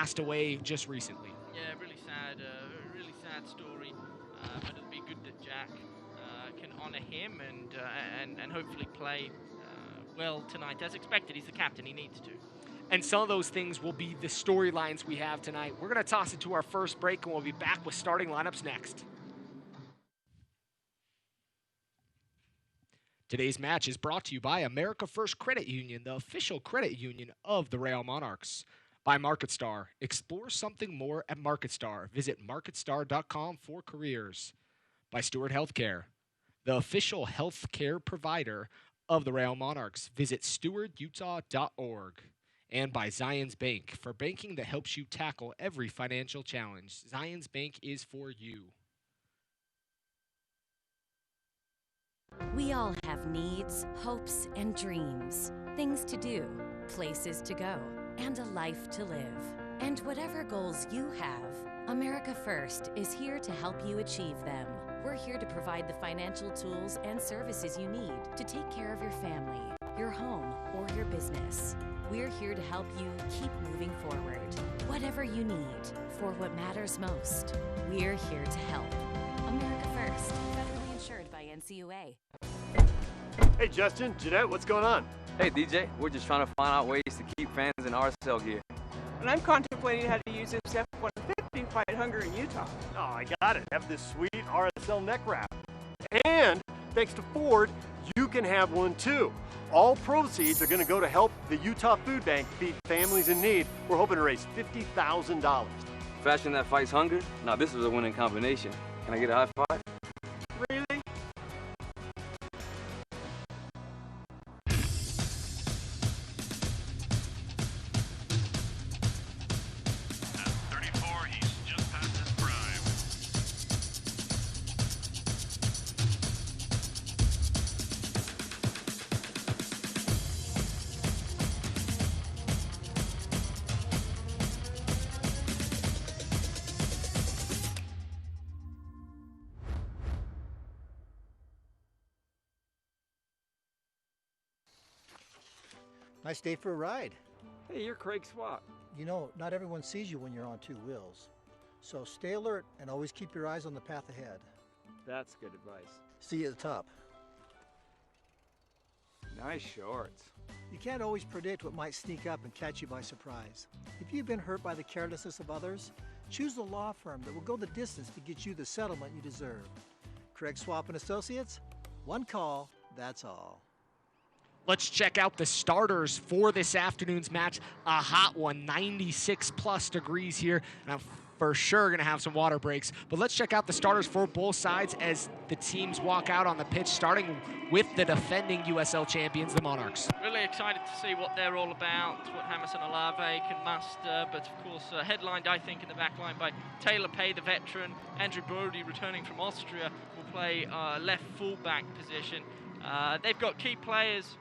passed away just recently. Yeah, really sad story. But it'll be good that Jack can honor him and hopefully play well tonight. As expected, he's the captain. He needs to. And some of those things will be the storylines we have tonight. We're going to toss it to our first break, and we'll be back with starting lineups next. Today's match is brought to you by America First Credit Union, the official credit union of the Real Monarchs. By MarketStar. Explore something more at MarketStar. Visit marketstar.com for careers. By Stewart Healthcare, the official healthcare provider of the Real Monarchs. Visit stewardutah.org. And by Zions Bank, for banking that helps you tackle every financial challenge. Zions Bank is for you. We all have needs, hopes, and dreams. Things to do, places to go, and a life to live. And whatever goals you have, America First is here to help you achieve them. We're here to provide the financial tools and services you need to take care of your family, your home, or your business. We're here to help you keep moving forward. Whatever you need, for what matters most, we're here to help. America First, federally insured by NCUA. Hey Justin, Jeanette, what's going on? Hey DJ, we're just trying to find out ways to keep fans in RSL gear. And I'm contemplating how to use this F-150 to fight hunger in Utah. Oh, I got it. Have this sweet RSL neck wrap. And thanks to Ford, you can have one too. All proceeds are going to go to help the Utah Food Bank feed families in need. We're hoping to raise $50,000. Fashion that fights hunger? Now this is a winning combination. Can I get a high five? Really? Nice day for a ride. Hey, you're Craig Swap. You know, not everyone sees you when you're on two wheels. So stay alert and always keep your eyes on the path ahead. That's good advice. See you at the top. Nice shorts. You can't always predict what might sneak up and catch you by surprise. If you've been hurt by the carelessness of others, choose the law firm that will go the distance to get you the settlement you deserve. Craig Swap and Associates, one call, that's all. Let's check out the starters for this afternoon's match. A hot one, 96 plus degrees here. And I'm for sure going to have some water breaks. But let's check out the starters for both sides as the teams walk out on the pitch, starting with the defending USL champions, the Monarchs. Really excited to see what they're all about, what James and Olave can muster. But of course, headlined, I think, in the back line by Taylor Pay, the veteran. Andrew Brody, returning from Austria, will play left fullback position. They've got key players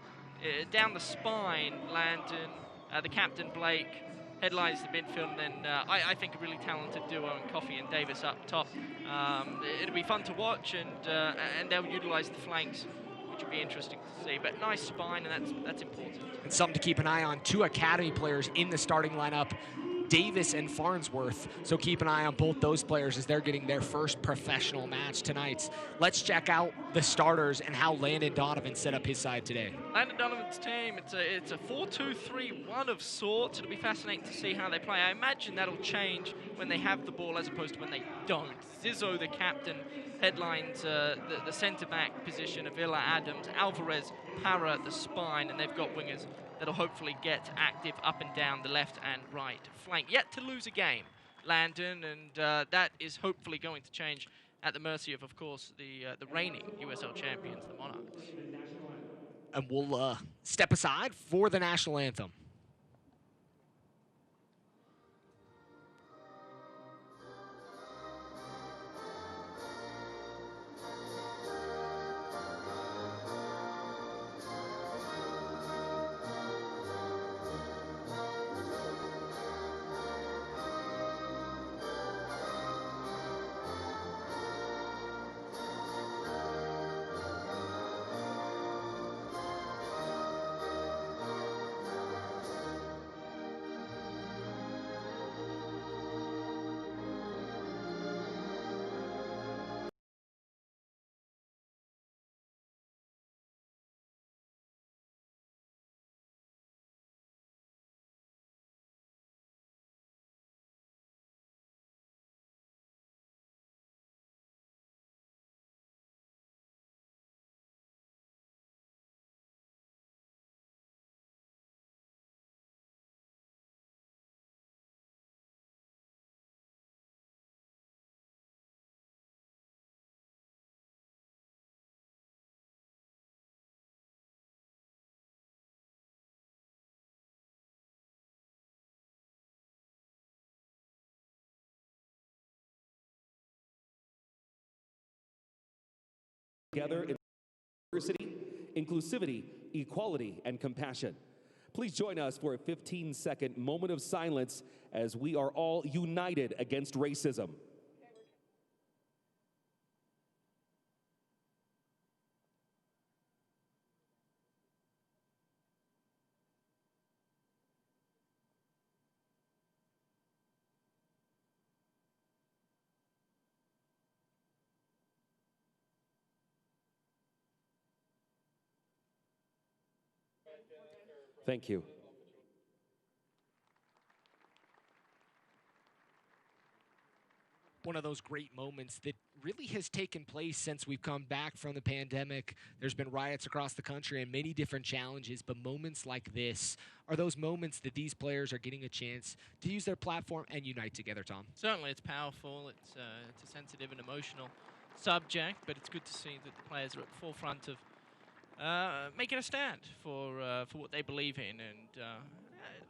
down the spine. Landon, the captain Blake, headlines the midfield, and then I think a really talented duo in Coffey and Davis up top. It'll be fun to watch, and they'll utilise the flanks, which will be interesting to see. But nice spine, and that's important. And something to keep an eye on, two academy players in the starting lineup, Davis and Farnsworth. So keep an eye on both those players as they're getting their first professional match tonight. Let's check out the starters and how Landon Donovan set up his side today. Landon Donovan's team, it's a 4-2-3-1 of sorts. It'll be fascinating to see how they play. I imagine that'll change when they have the ball as opposed to when they don't. Zizzo, the captain, headlines the centre-back position, Avila, Adams, Alvarez, Parra, the spine, and they've got wingers that'll hopefully get active up and down the left and right flank. Yet to lose a game, Landon, and that is hopefully going to change at the mercy of course, the reigning USL champions, the Monarchs. And we'll step aside for the national anthem. together in diversity, inclusivity, equality, and compassion. Please join us for a 15-second moment of silence as we are all united against racism. Thank you. One of those great moments that really has taken place since we've come back from the pandemic. There's been riots across the country and many different challenges, but moments like this are those moments that these players are getting a chance to use their platform and unite together, Tom. Certainly, it's powerful. It's a sensitive and emotional subject, but it's good to see that the players are at the forefront of making a stand for what they believe in.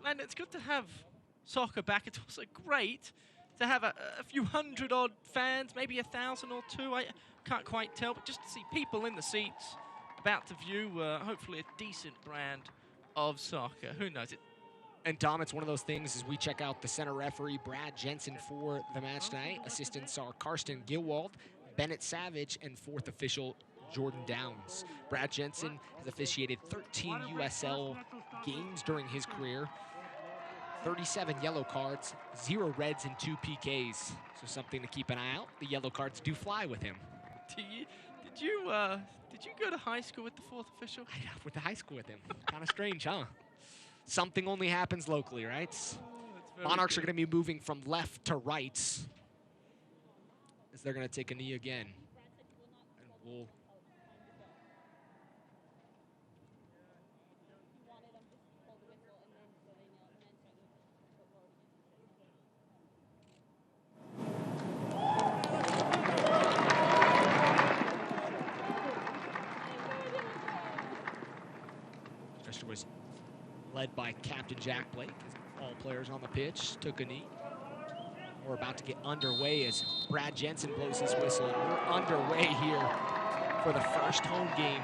And it's good to have soccer back. It's also great to have a few hundred-odd fans, maybe 1,000 or 2. I can't quite tell, but just to see people in the seats about to view hopefully a decent brand of soccer. Who knows? And Tom, it's one of those things as we check out the center referee, Brad Jensen, for the match tonight. Assistants are Karsten Gilwald, Bennett Savage, and fourth official, Jordan Downs. Brad Jensen has officiated 13 USL games during his career, 37 yellow cards, 0 reds, and 2 PKs. So something to keep an eye out. The yellow cards do fly with him. Did you go to high school with the fourth official? I went to high school with him. Kind of strange, huh? Something only happens locally, right? Monarchs are going to be moving from left to right as they're going to take a knee again. And we'll was led by Captain Jack Blake as all players on the pitch took a knee. We're about to get underway as Brad Jensen blows his whistle. And we're underway here for the first home game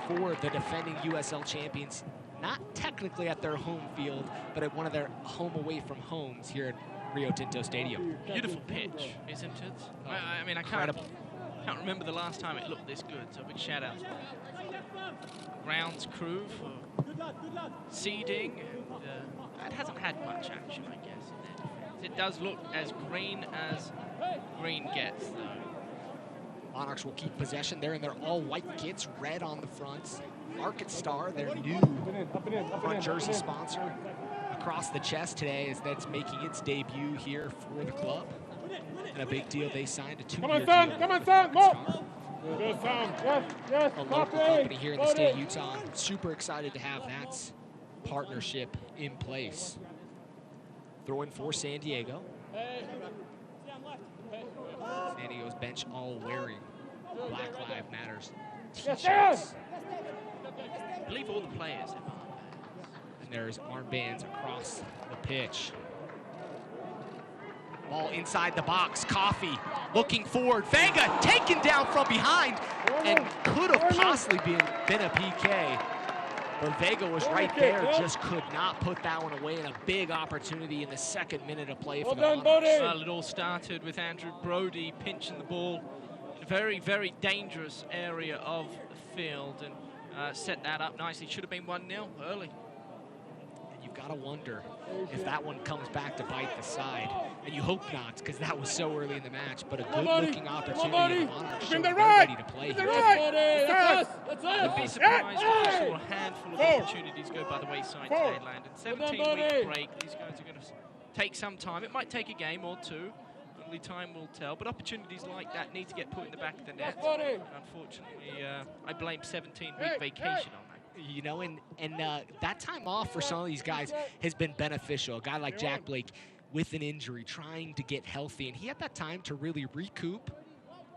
for the defending USL champions. Not technically at their home field, but at one of their home away from homes here at Rio Tinto Stadium. Beautiful pitch, isn't it? I mean, I can't remember the last time it looked this good, so big shout out to the grounds crew for seeding. And, it hasn't had much action, I guess, in their defense. It does look as green gets, though. Monarchs will keep possession there in their all-white kits, red on the fronts. Market Star, their new front jersey sponsor, across the chest today as that's making its debut here for the club. And a big deal, they signed a 2-year deal. Come on, son, go! A local company here in the state of Utah. I'm super excited to have that partnership in place. Throw in for San Diego. San Diego's bench all wearing Black Lives Matters t-shirts. I believe all the players have armbands. And there's armbands across the pitch. Ball inside the box. Coffee looking forward. Vega taken down from behind and could have possibly been a PK. But Vega was right there, just could not put that one away, and a big opportunity in the second minute of play for the Monarchs. Well, it all started with Andrew Brody pinching the ball in a very, very dangerous area of the field and set that up nicely. Should have been 1-0 early. You've got to wonder if that one comes back to bite the side. And you hope not, because that was so early in the match. But a good-looking opportunity, and the Monarchs showing they're ready to play here. I'd be surprised if we saw a handful of opportunities go by the wayside today, Landon. 17-week break, these guys are going to take some time. It might take a game or two. Only time will tell. But opportunities like that need to get put in the back of the net. Unfortunately, I blame 17-week vacation on that. You know, and that time off for some of these guys has been beneficial. A guy like Jack Blake with an injury, trying to get healthy, and he had that time to really recoup,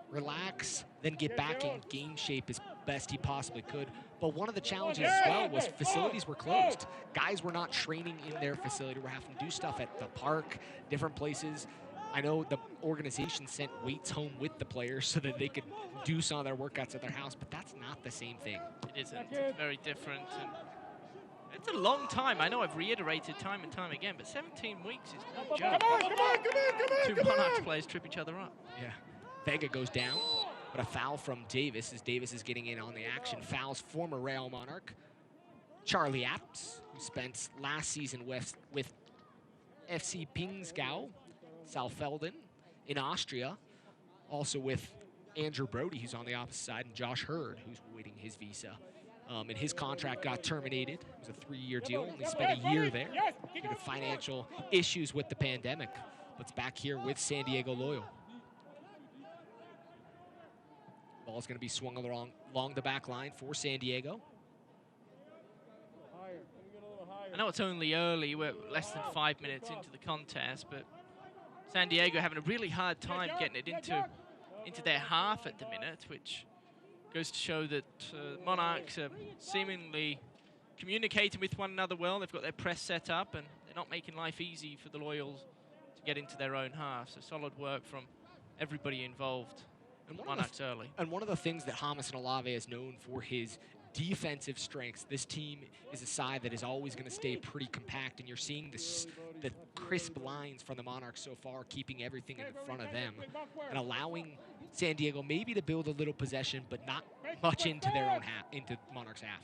relax, then get back in game shape as best he possibly could. But one of the challenges as well was facilities were closed. Guys were not training in their facility. We're having to do stuff at the park, different places. I know the organization sent weights home with the players so that they could do some of their workouts at their house, but that's not the same thing. It isn't. It's very different. And it's a long time. I know I've reiterated time and time again, but 17 weeks is no joke. Two Monarchs players trip each other up. Yeah. Vega goes down, but a foul from Davis as Davis is getting in on the action. Fouls former Real Monarch Charlie Adams, who spent last season with FC Pingsgau, Saalfelden in Austria, also with Andrew Brody, who's on the opposite side, and Josh Hurd, who's waiting his visa. And his contract got terminated. It was a 3-year deal. Only spent a year there due to financial issues with the pandemic. But's back here with San Diego Loyal. Ball's going to be swung along the back line for San Diego. I know it's only early. We're less than 5 minutes into the contest, but San Diego having a really hard time getting it into their half at the minute, which goes to show that Monarchs are seemingly communicating with one another well. They've got their press set up, and they're not making life easy for the Loyals to get into their own half. So solid work from everybody involved. And Monarchs early. And one of the things that James Olave is known for his defensive strengths. This team is a side that is always going to stay pretty compact, and you're seeing the crisp lines from the Monarchs so far, keeping everything in front of them and allowing San Diego maybe to build a little possession, but not much into their own half, into Monarchs' half.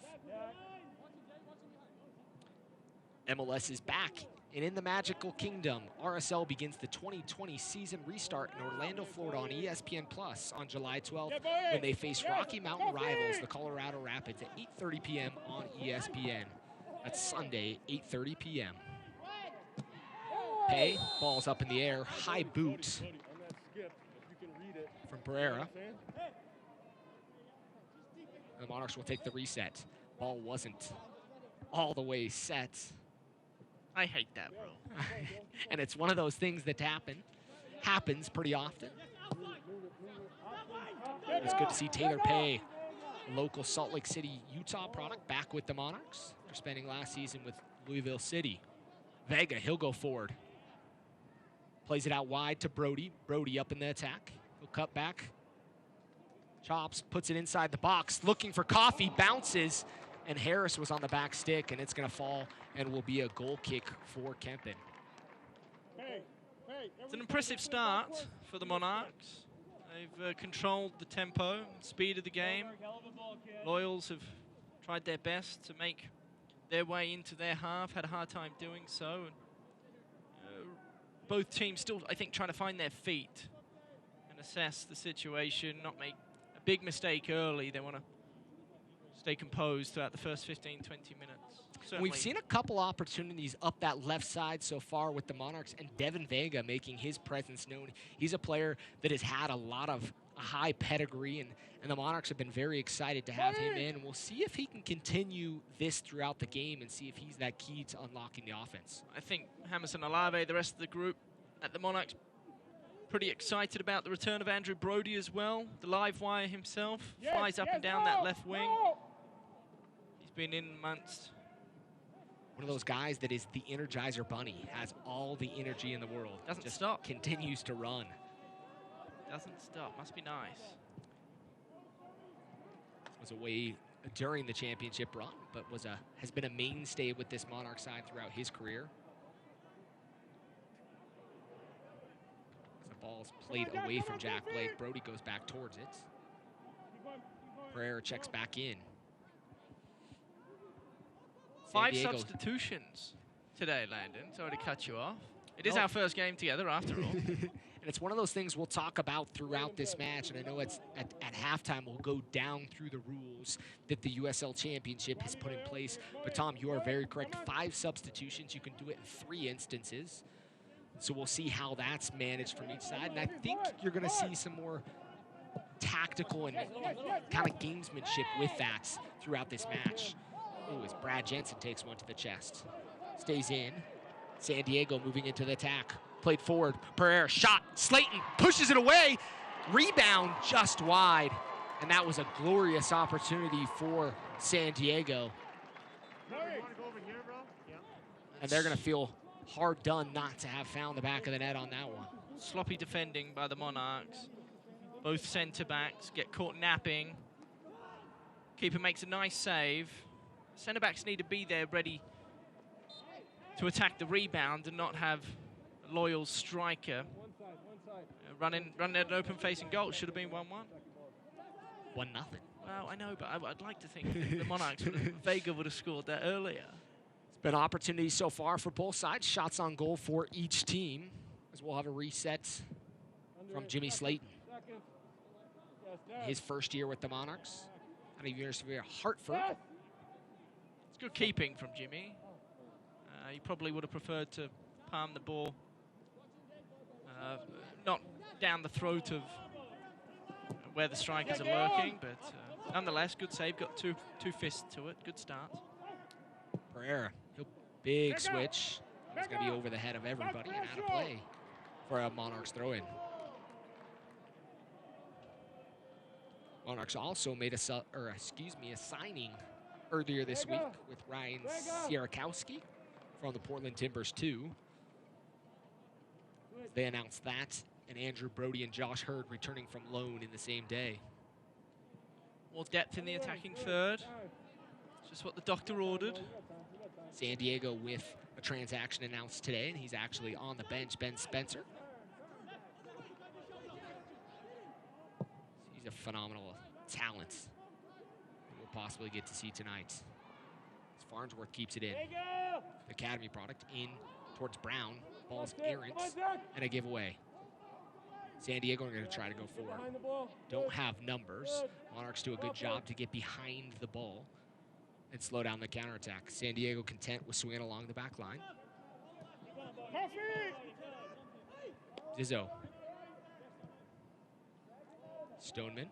MLS is back, and in the Magical Kingdom, RSL begins the 2020 season restart in Orlando, Florida on ESPN Plus on July 12th when they face Rocky Mountain rivals, the Colorado Rapids, at 8:30 p.m. on ESPN. That's Sunday, 8:30 p.m. Pay, ball's up in the air, high boot from Pereira. The Monarchs will take the reset. Ball wasn't all the way set. I hate that rule. And it's one of those things that happens pretty often. It's good to see Taylor Pay, a local Salt Lake City, Utah product, back with the Monarchs. They're spending last season with Louisville City. Vega, he'll go forward. Plays it out wide to Brody. Brody up in the attack. He'll cut back. Chops, puts it inside the box, looking for Coffee, bounces, and Harris was on the back stick, and it's going to fall and will be a goal kick for Kempen. It's an impressive start for the Monarchs. They've controlled the tempo and speed of the game. Loyals have tried their best to make their way into their half, had a hard time doing so. Both teams still, I think, trying to find their feet and assess the situation, not make a big mistake early. They want to stay composed throughout the first 15, 20 minutes. Certainly. We've seen a couple opportunities up that left side so far with the Monarchs, and Devin Vega making his presence known. He's a player that has had a lot of high pedigree, and the Monarchs have been very excited to have him in. We'll see if he can continue this throughout the game and see if he's that key to unlocking the offense. I think Jamerson Olave, the rest of the group at the Monarchs, pretty excited about the return of Andrew Brody as well. The live wire himself flies up and down that left wing. He's been in months. One of those guys that is the Energizer Bunny, has all the energy in the world. Doesn't just stop. Continues to run. Doesn't stop. Must be nice. Was away during the championship run, but has been a mainstay with this Monarch side throughout his career. As the ball's played away from Jack Blake, Brody goes back towards it. Pereira checks back in. 5 substitutions today, Landon. Sorry to cut you off. It is our first game together, after all. And it's one of those things we'll talk about throughout this match, and I know it's at halftime we'll go down through the rules that the USL Championship has put in place. But Tom, you are very correct. 5 substitutions. You can do it in 3 instances. So we'll see how that's managed from each side. And I think you're going to see some more tactical and kind of gamesmanship with that throughout this match. Ooh, as Brad Jensen takes one to the chest. Stays in. San Diego moving into the attack. Played forward. Pereira shot. Slayton pushes it away. Rebound just wide. And that was a glorious opportunity for San Diego. And they're going to feel hard done not to have found the back of the net on that one. Sloppy defending by the Monarchs. Both centre backs get caught napping. Keeper makes a nice save. Centre backs need to be there ready to attack the rebound and not have a loyal striker running at an open facing goal. Should have been 1-1. 1-0. Well, I know, but I'd like to think the Monarchs, Vega would have scored that earlier. It's been opportunities so far for both sides. Shots on goal for each team, as we'll have a reset from Jimmy Slayton. His first year with the Monarchs. Out of University of Hartford. It's good keeping from Jimmy. He probably would have preferred to palm the ball not down the throat of where the strikers are lurking, but nonetheless, good save. Got two fists to it. Good start. Pereira, big switch. He's going to be over the head of everybody and out of play for a Monarchs throw-in. Monarchs also made a signing earlier this week with Ryan Sierakowski from the Portland Timbers too. They announced that, and Andrew Brody and Josh Hurd returning from loan in the same day. More depth in the attacking third. Just what the doctor ordered. San Diego with a transaction announced today, and he's actually on the bench, Ben Spencer. He's a phenomenal talent we'll possibly get to see tonight. As Farnsworth keeps it in. Academy product in towards Brown. Ball's errant and a giveaway. San Diego are going to try to go forward. Don't have numbers. Monarchs do a good job to get behind the ball and slow down the counterattack. San Diego content with swinging along the back line. Zizzo. Stoneman.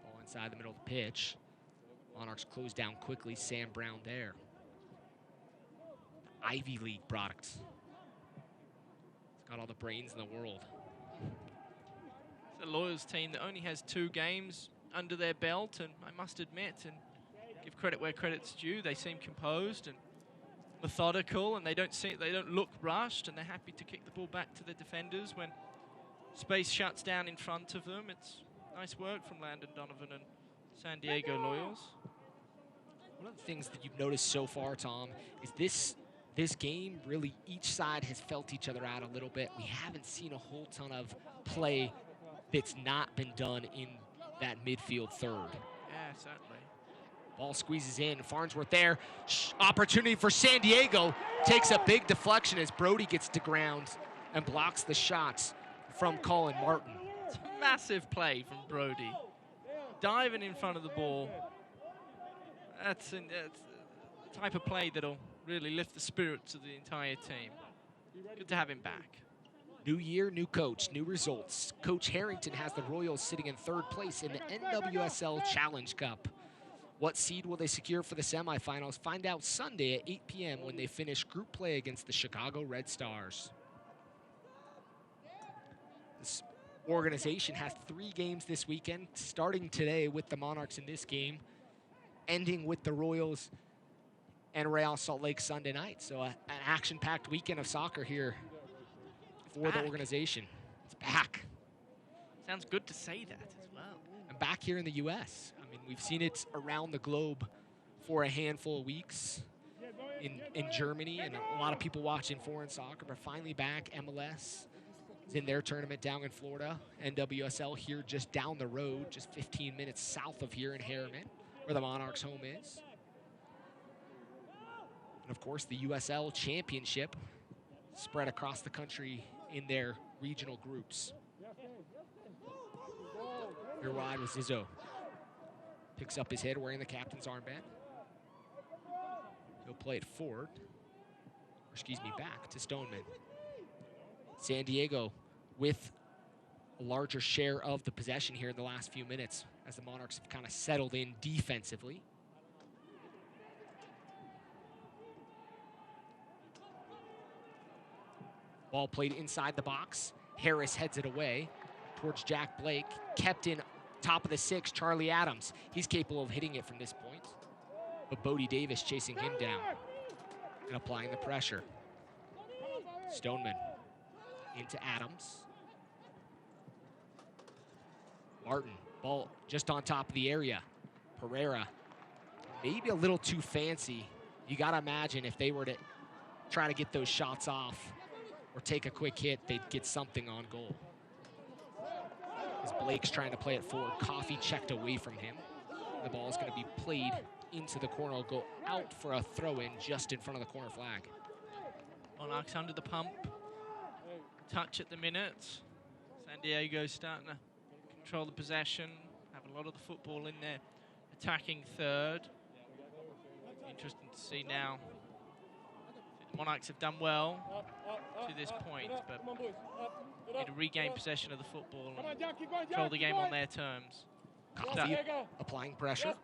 Ball inside the middle of the pitch. Monarchs close down quickly. Sam Brown there. The Ivy League product. It's got all the brains in the world. It's a Loyals team that only has 2 games under their belt, and I must admit, and give credit where credit's due, they seem composed and methodical, and they don't look rushed, and they're happy to kick the ball back to the defenders when space shuts down in front of them. It's nice work from Landon Donovan and San Diego Loyals. One of the things that you've noticed so far, Tom, is this game, really each side has felt each other out a little bit. We haven't seen a whole ton of play that's not been done in that midfield third. Yeah, certainly. Ball squeezes in. Farnsworth there. Opportunity for San Diego. Takes a big deflection as Brody gets to ground and blocks the shots from Colin Martin. It's a massive play from Brody. Diving in front of the ball. That's the type of play that'll really lift the spirits of the entire team. Good to have him back. New year, new coach, new results. Coach Harrington has the Royals sitting in 3rd place in the NWSL Challenge Cup. What seed will they secure for the semifinals? Find out Sunday at 8 p.m. when they finish group play against the Chicago Red Stars. This organization has 3 games this weekend, starting today with the Monarchs in this game, ending with the Royals and Real Salt Lake Sunday night. So an action-packed weekend of soccer here for the organization. It's back. Sounds good to say that as well. And back here in the U.S. I mean, we've seen it around the globe for a handful of weeks in Germany, and a lot of people watching foreign soccer, but finally back. MLS is in their tournament down in Florida. NWSL here just down the road, just 15 minutes south of here in Harriman, where the Monarchs' home is. And, of course, the USL Championship spread across the country in their regional groups. Here wide was Zizzo. Picks up his head wearing the captain's armband. He'll play it forward. Or excuse me, back to Stoneman. San Diego with a larger share of the possession here in the last few minutes as the Monarchs have kind of settled in defensively. Ball played inside the box. Harris heads it away towards Jack Blake. Kept in top of the 6, Charlie Adams. He's capable of hitting it from this point. but Bodie Davis chasing him down and applying the pressure. Stoneman into Adams. Martin, ball just on top of the area. Pereira, maybe a little too fancy. You got to imagine if they were to try to get those shots off or take a quick hit, they'd get something on goal. As Blake's trying to play it forward, Coffey checked away from him. The ball is going to be played into the corner. It'll go out for a throw-in just in front of the corner flag. Monarchs under the pump. Touch at the minute. San Diego starting to control the possession, have a lot of the football in their attacking third. Interesting to see now. The Monarchs have done well to this point, but need to regain possession of the football and control the game on their terms. Coffey applying pressure.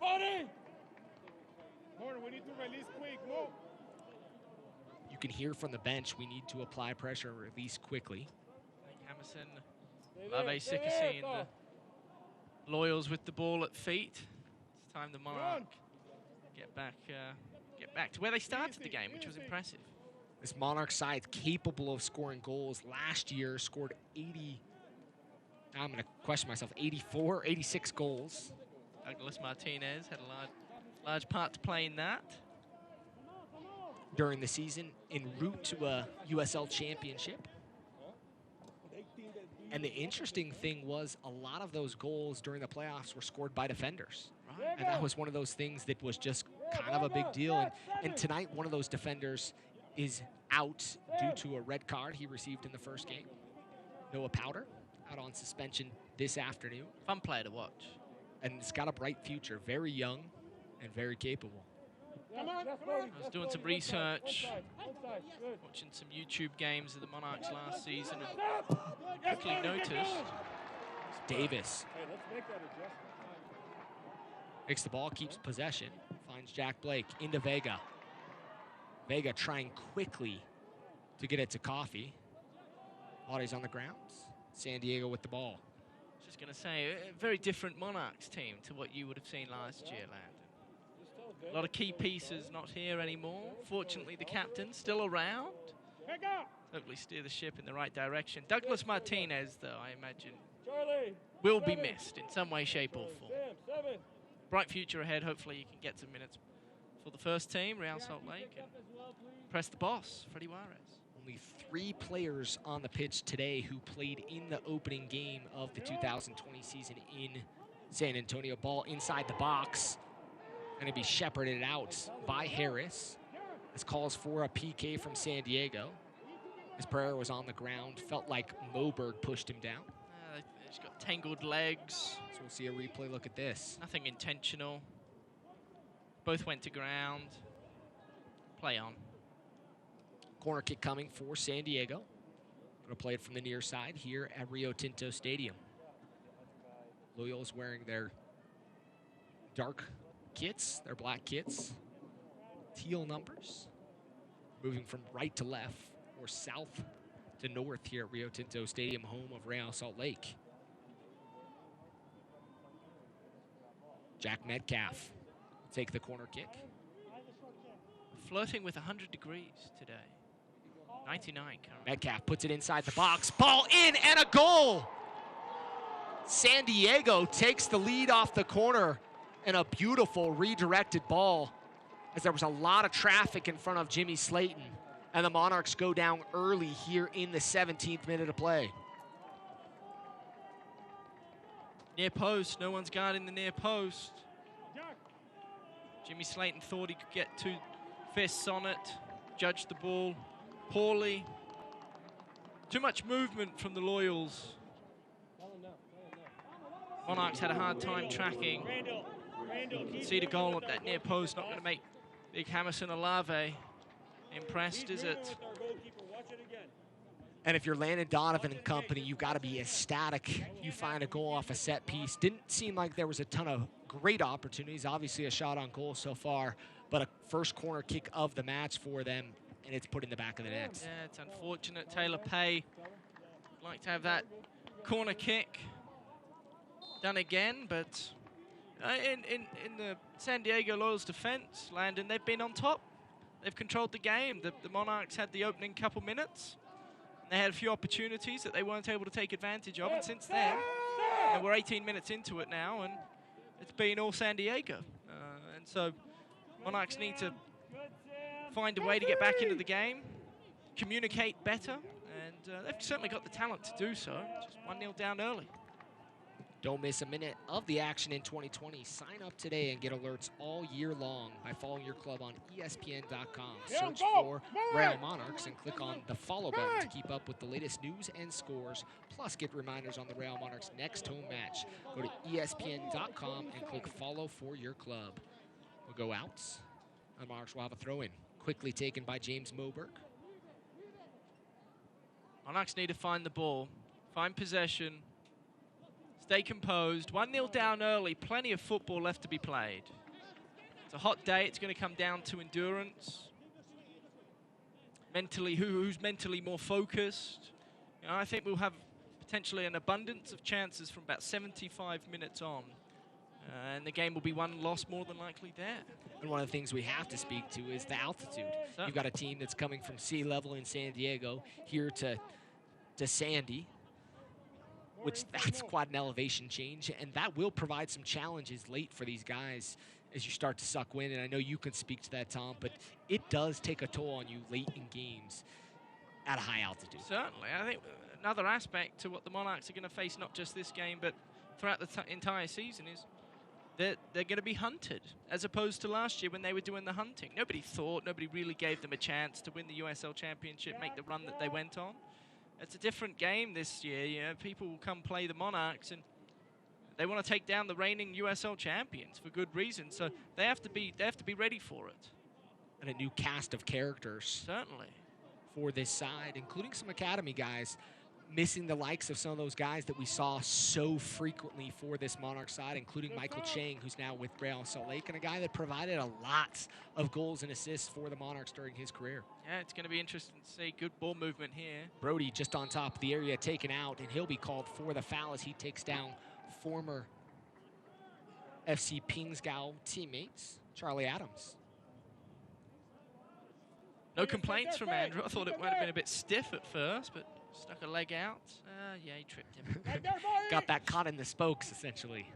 You can hear from the bench, we need to apply pressure and release quickly. Hammerson, Lave Sikasi, and the Loyals with the ball at feet. It's time the Monarch get back to where they started the game, which was impressive. This Monarch side capable of scoring goals. Last year scored 80, I'm going to question myself, 84, 86 goals. Douglas Martinez had a large part to play in that. During the season, en route to a USL championship. And the interesting thing was a lot of those goals during the playoffs were scored by defenders. Right. And that was one of those things that was just kind of a big deal. And tonight, one of those defenders is out due to a red card he received in the first game. Noah Powder out on suspension this afternoon. Fun player to watch. And it's got a bright future. Very young and very capable. I was doing some research, watching some YouTube games of the Monarchs last season, and quickly noticed Davis makes the ball, keeps possession, finds Jack Blake into Vega. Vega trying quickly to get it to Coffey. Bodies on the ground. San Diego with the ball. Just going to say, a very different Monarchs team to what you would have seen last year, Landon. A lot of key pieces not here anymore. Fortunately, the captain still around. Hopefully steer the ship in the right direction. Douglas Martinez, though, I imagine, will be missed in some way, shape, or form. Bright future ahead. Hopefully you can get some minutes for the first team, Real Salt Lake, and press the boss, Freddie Juarez. Only 3 players on the pitch today who played in the opening game of the 2020 season in San Antonio. Ball inside the box. Going to be shepherded out by Harris. This calls for a PK from San Diego. As Pereira was on the ground, felt like Moberg pushed him down. He's got tangled legs. So we'll see a replay look at this. Nothing intentional. Both went to ground. Play on. Corner kick coming for San Diego. Going to play it from the near side here at Rio Tinto Stadium. Loyals wearing their dark kits, their black kits. Teal numbers. Moving from right to left or south to north here at Rio Tinto Stadium, home of Real Salt Lake. Jack Metcalf will take the corner kick. Flirting with 100 degrees today. 99 currently. Metcalf puts it inside the box. Ball in and a goal! San Diego takes the lead off the corner and a beautiful redirected ball as there was a lot of traffic in front of Jimmy Slayton. And the Monarchs go down early here in the 17th minute of play. Near post. No one's guarding the near post. Jimmy Slayton thought he could get 2 fists on it. Judged the ball poorly. Too much movement from the Loyals. Monarchs had a hard time tracking. Concede a goal at that near post. Not going to make Big Hammerson Olave impressed, is it? And if you're Landon Donovan and company, you've got to be ecstatic. You find a goal off a set piece. Didn't seem like there was a ton of great opportunities. Obviously a shot on goal so far, but a first corner kick of the match for them, and it's put in the back of the net. Yeah, it's unfortunate. Taylor Pay would like to have that corner kick done again, but In the San Diego Loyals defense, Landon, they've been on top. They've controlled the game. The Monarchs had the opening couple minutes. They had a few opportunities that they weren't able to take advantage of, and since then, we're 18 minutes into it now, and it's been all San Diego. And so Monarchs need to find a way to get back into the game, communicate better, and they've certainly got the talent to do so. Just 1-0 down early. Don't miss a minute of the action in 2020. Sign up today and get alerts all year long by following your club on ESPN.com. Search for Real Monarchs and click on the follow button to keep up with the latest news and scores. Plus, get reminders on the Real Monarchs' next home match. Go to ESPN.com and click follow for your club. We'll go out. The Monarchs will have a throw-in. Quickly taken by James Moberg. Monarchs need to find the ball, find possession, stay composed. 1-0 down early. Plenty of football left to be played. It's a hot day. It's going to come down to endurance. Mentally, who's mentally more focused. You know, I think we'll have potentially an abundance of chances from about 75 minutes on. And the game will be won and lost more than likely there. And one of the things we have to speak to is the altitude. Certainly. You've got a team that's coming from sea level in San Diego here to Sandy, which that's quite an elevation change, and that will provide some challenges late for these guys as you start to suck wind. And I know you can speak to that, Tom, but it does take a toll on you late in games at a high altitude. Certainly. I think another aspect to what the Monarchs are going to face, not just this game, but throughout the entire season, is that they're going to be hunted, as opposed to last year when they were doing the hunting. Nobody really gave them a chance to win the USL Championship, make the run that they went on. It's a different game this year. You know, people will come play the Monarchs, and they want to take down the reigning USL champions for good reason. So they have to be ready for it. And a new cast of characters certainly for this side, including some academy guys, missing the likes of some of those guys that we saw so frequently for this Monarch side, including Michael Chang, who's now with Real Salt Lake, and a guy that provided a lot of goals and assists for the Monarchs during his career. Yeah, it's going to be interesting to see. Good ball movement here. Brody just on top of the area, taken out, and he'll be called for the foul as he takes down former FC Pingsgau teammates, Charlie Adams. No complaints from Andrew. I thought it might have been a bit stiff at first, but stuck a leg out. Yeah, he tripped him. Got that caught in the spokes, essentially.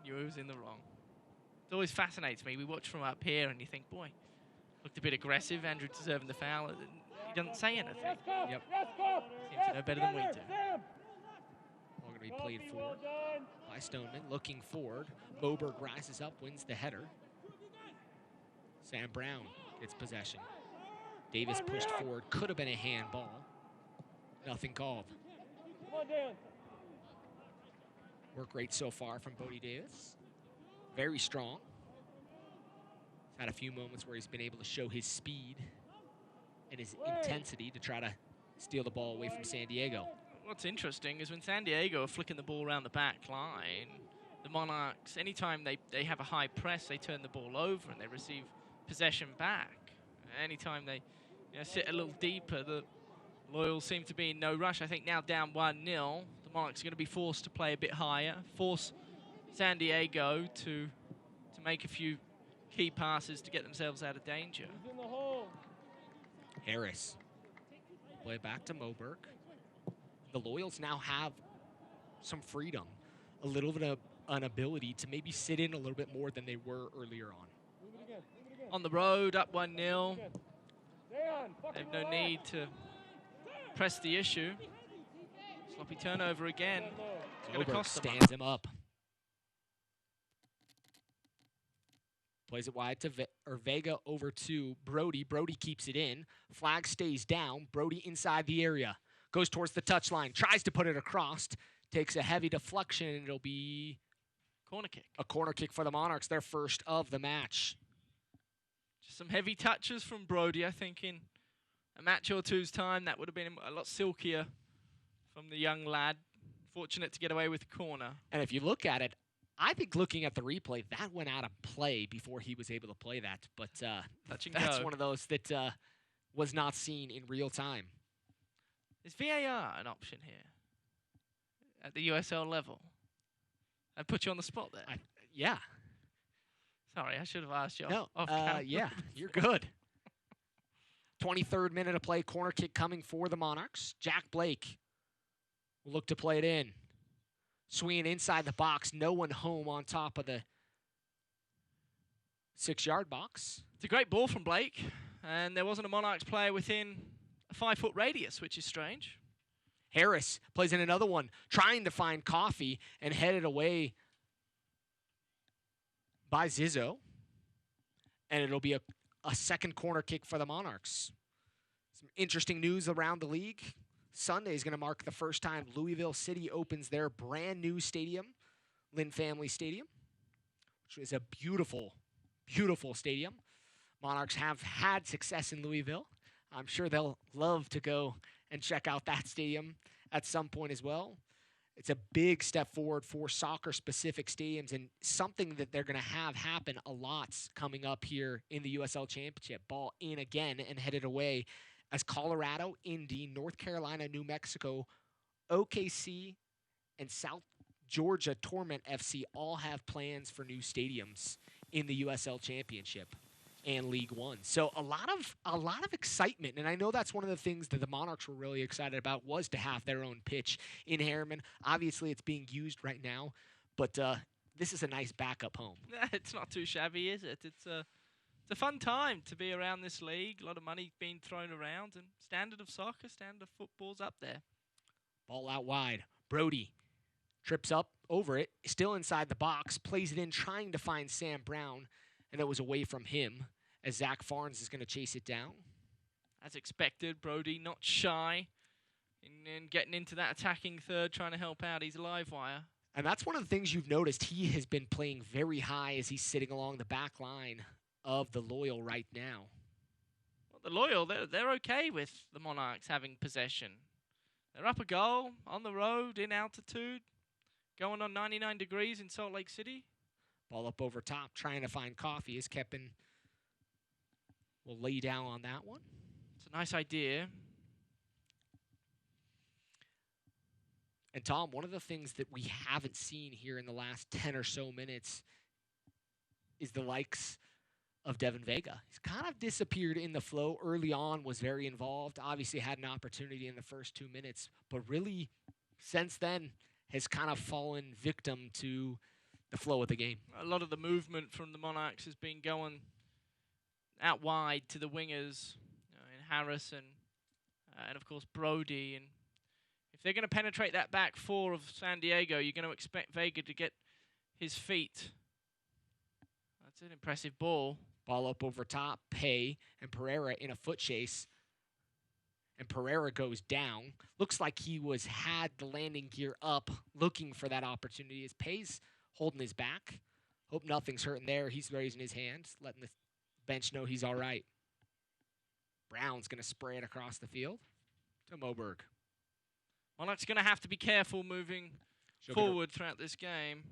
He knew he was in the wrong. It always fascinates me. We watch from up here and you think, boy, looked a bit aggressive. Andrew deserving the foul. He doesn't say anything. Yep. Seems to know better than we do. Ball going to be played forward by Stoneman. Looking forward. Moberg rises up, wins the header. Sam Brown gets possession. Davis pushed forward. Could have been a handball. Nothing called. Work rate so far from Bodie Davis. Very strong. He's had a few moments where he's been able to show his speed and his intensity to try to steal the ball away from San Diego. What's interesting is when San Diego are flicking the ball around the back line, the Monarchs, anytime they have a high press, they turn the ball over and they receive possession back. Anytime they sit a little deeper, the Loyals seem to be in no rush. I think now down 1-0, the Monarchs are going to be forced to play a bit higher, force San Diego to make a few key passes to get themselves out of danger. Harris. Play back to Moberg. The Loyals now have some freedom, a little bit of an ability to maybe sit in a little bit more than they were earlier on. On the road, up 1-0. They have no need to press the issue. Sloppy turnover again. It's going to cost them. Stands him up. Plays it wide to Vega over to Brody. Brody keeps it in. Flag stays down. Brody inside the area. Goes towards the touchline. Tries to put it across. Takes a heavy deflection, and it'll be corner kick. A corner kick for the Monarchs, their first of the match. Just some heavy touches from Brody. I think in a match or two's time, that would have been a lot silkier from the young lad. Fortunate to get away with the corner. And if you look at it, I think looking at the replay, that went out of play before he was able to play that. But that's one of those that was not seen in real time. Is VAR an option here at the USL level? I put you on the spot there. Yeah. Sorry, I should have asked you. No. off camera. Yeah, you're good. 23rd minute of play, corner kick coming for the Monarchs. Jack Blake will look to play it in. Swinging inside the box, no one home on top of the 6-yard box. It's a great ball from Blake, and there wasn't a Monarchs player within a 5-foot radius, which is strange. Harris plays in another one, trying to find Coffee and headed away by Zizzo. And it'll be a second corner kick for the Monarchs. Some interesting news around the league. Sunday is going to mark the first time Louisville City opens their brand new stadium, Lynn Family Stadium, which is a beautiful, beautiful stadium. Monarchs have had success in Louisville. I'm sure they'll love to go and check out that stadium at some point as well. It's a big step forward for soccer-specific stadiums and something that they're going to have happen a lot coming up here in the USL Championship. Ball in again and headed away as Colorado, Indy, North Carolina, New Mexico, OKC, and South Georgia Torment FC all have plans for new stadiums in the USL Championship and League One. So a lot of excitement, and I know that's one of the things that the Monarchs were really excited about was to have their own pitch in Harriman. Obviously, it's being used right now, but this is a nice backup home. It's not too shabby, is it? It's a fun time to be around this league. A lot of money being thrown around, and standard of soccer, standard of football's up there. Ball out wide. Brody trips up over it, still inside the box, plays it in, trying to find Sam Brown, and it was away from him as Zach Farnes is going to chase it down. As expected, Brody not shy in getting into that attacking third, trying to help out. He's a live wire. And that's one of the things you've noticed. He has been playing very high as he's sitting along the back line of the Loyal right now. Well, the Loyal, they're okay with the Monarchs having possession. They're up a goal, on the road, in altitude, going on 99 degrees in Salt Lake City. Ball up over top, trying to find Coffee as Keppen will lay down on that one. It's a nice idea. And Tom, one of the things that we haven't seen here in the last 10 or so minutes is the likes of Devin Vega. He's kind of disappeared in the flow. Early on, was very involved. Obviously had an opportunity in the first 2 minutes, but really since then has kind of fallen victim to the flow of the game. A lot of the movement from the Monarchs has been going out wide to the wingers, in Harris and of course Brody. And if they're going to penetrate that back four of San Diego, you're going to expect Vega to get his feet. That's an impressive ball. Ball up over top, Pay and Pereira in a foot chase. And Pereira goes down. Looks like he had the landing gear up, looking for that opportunity as Pay's holding his back. Hope nothing's hurting there. He's raising his hands, letting the bench know he's all right. Brown's going to spray it across the field to Moberg. Monarchs going to have to be careful moving forward throughout this game.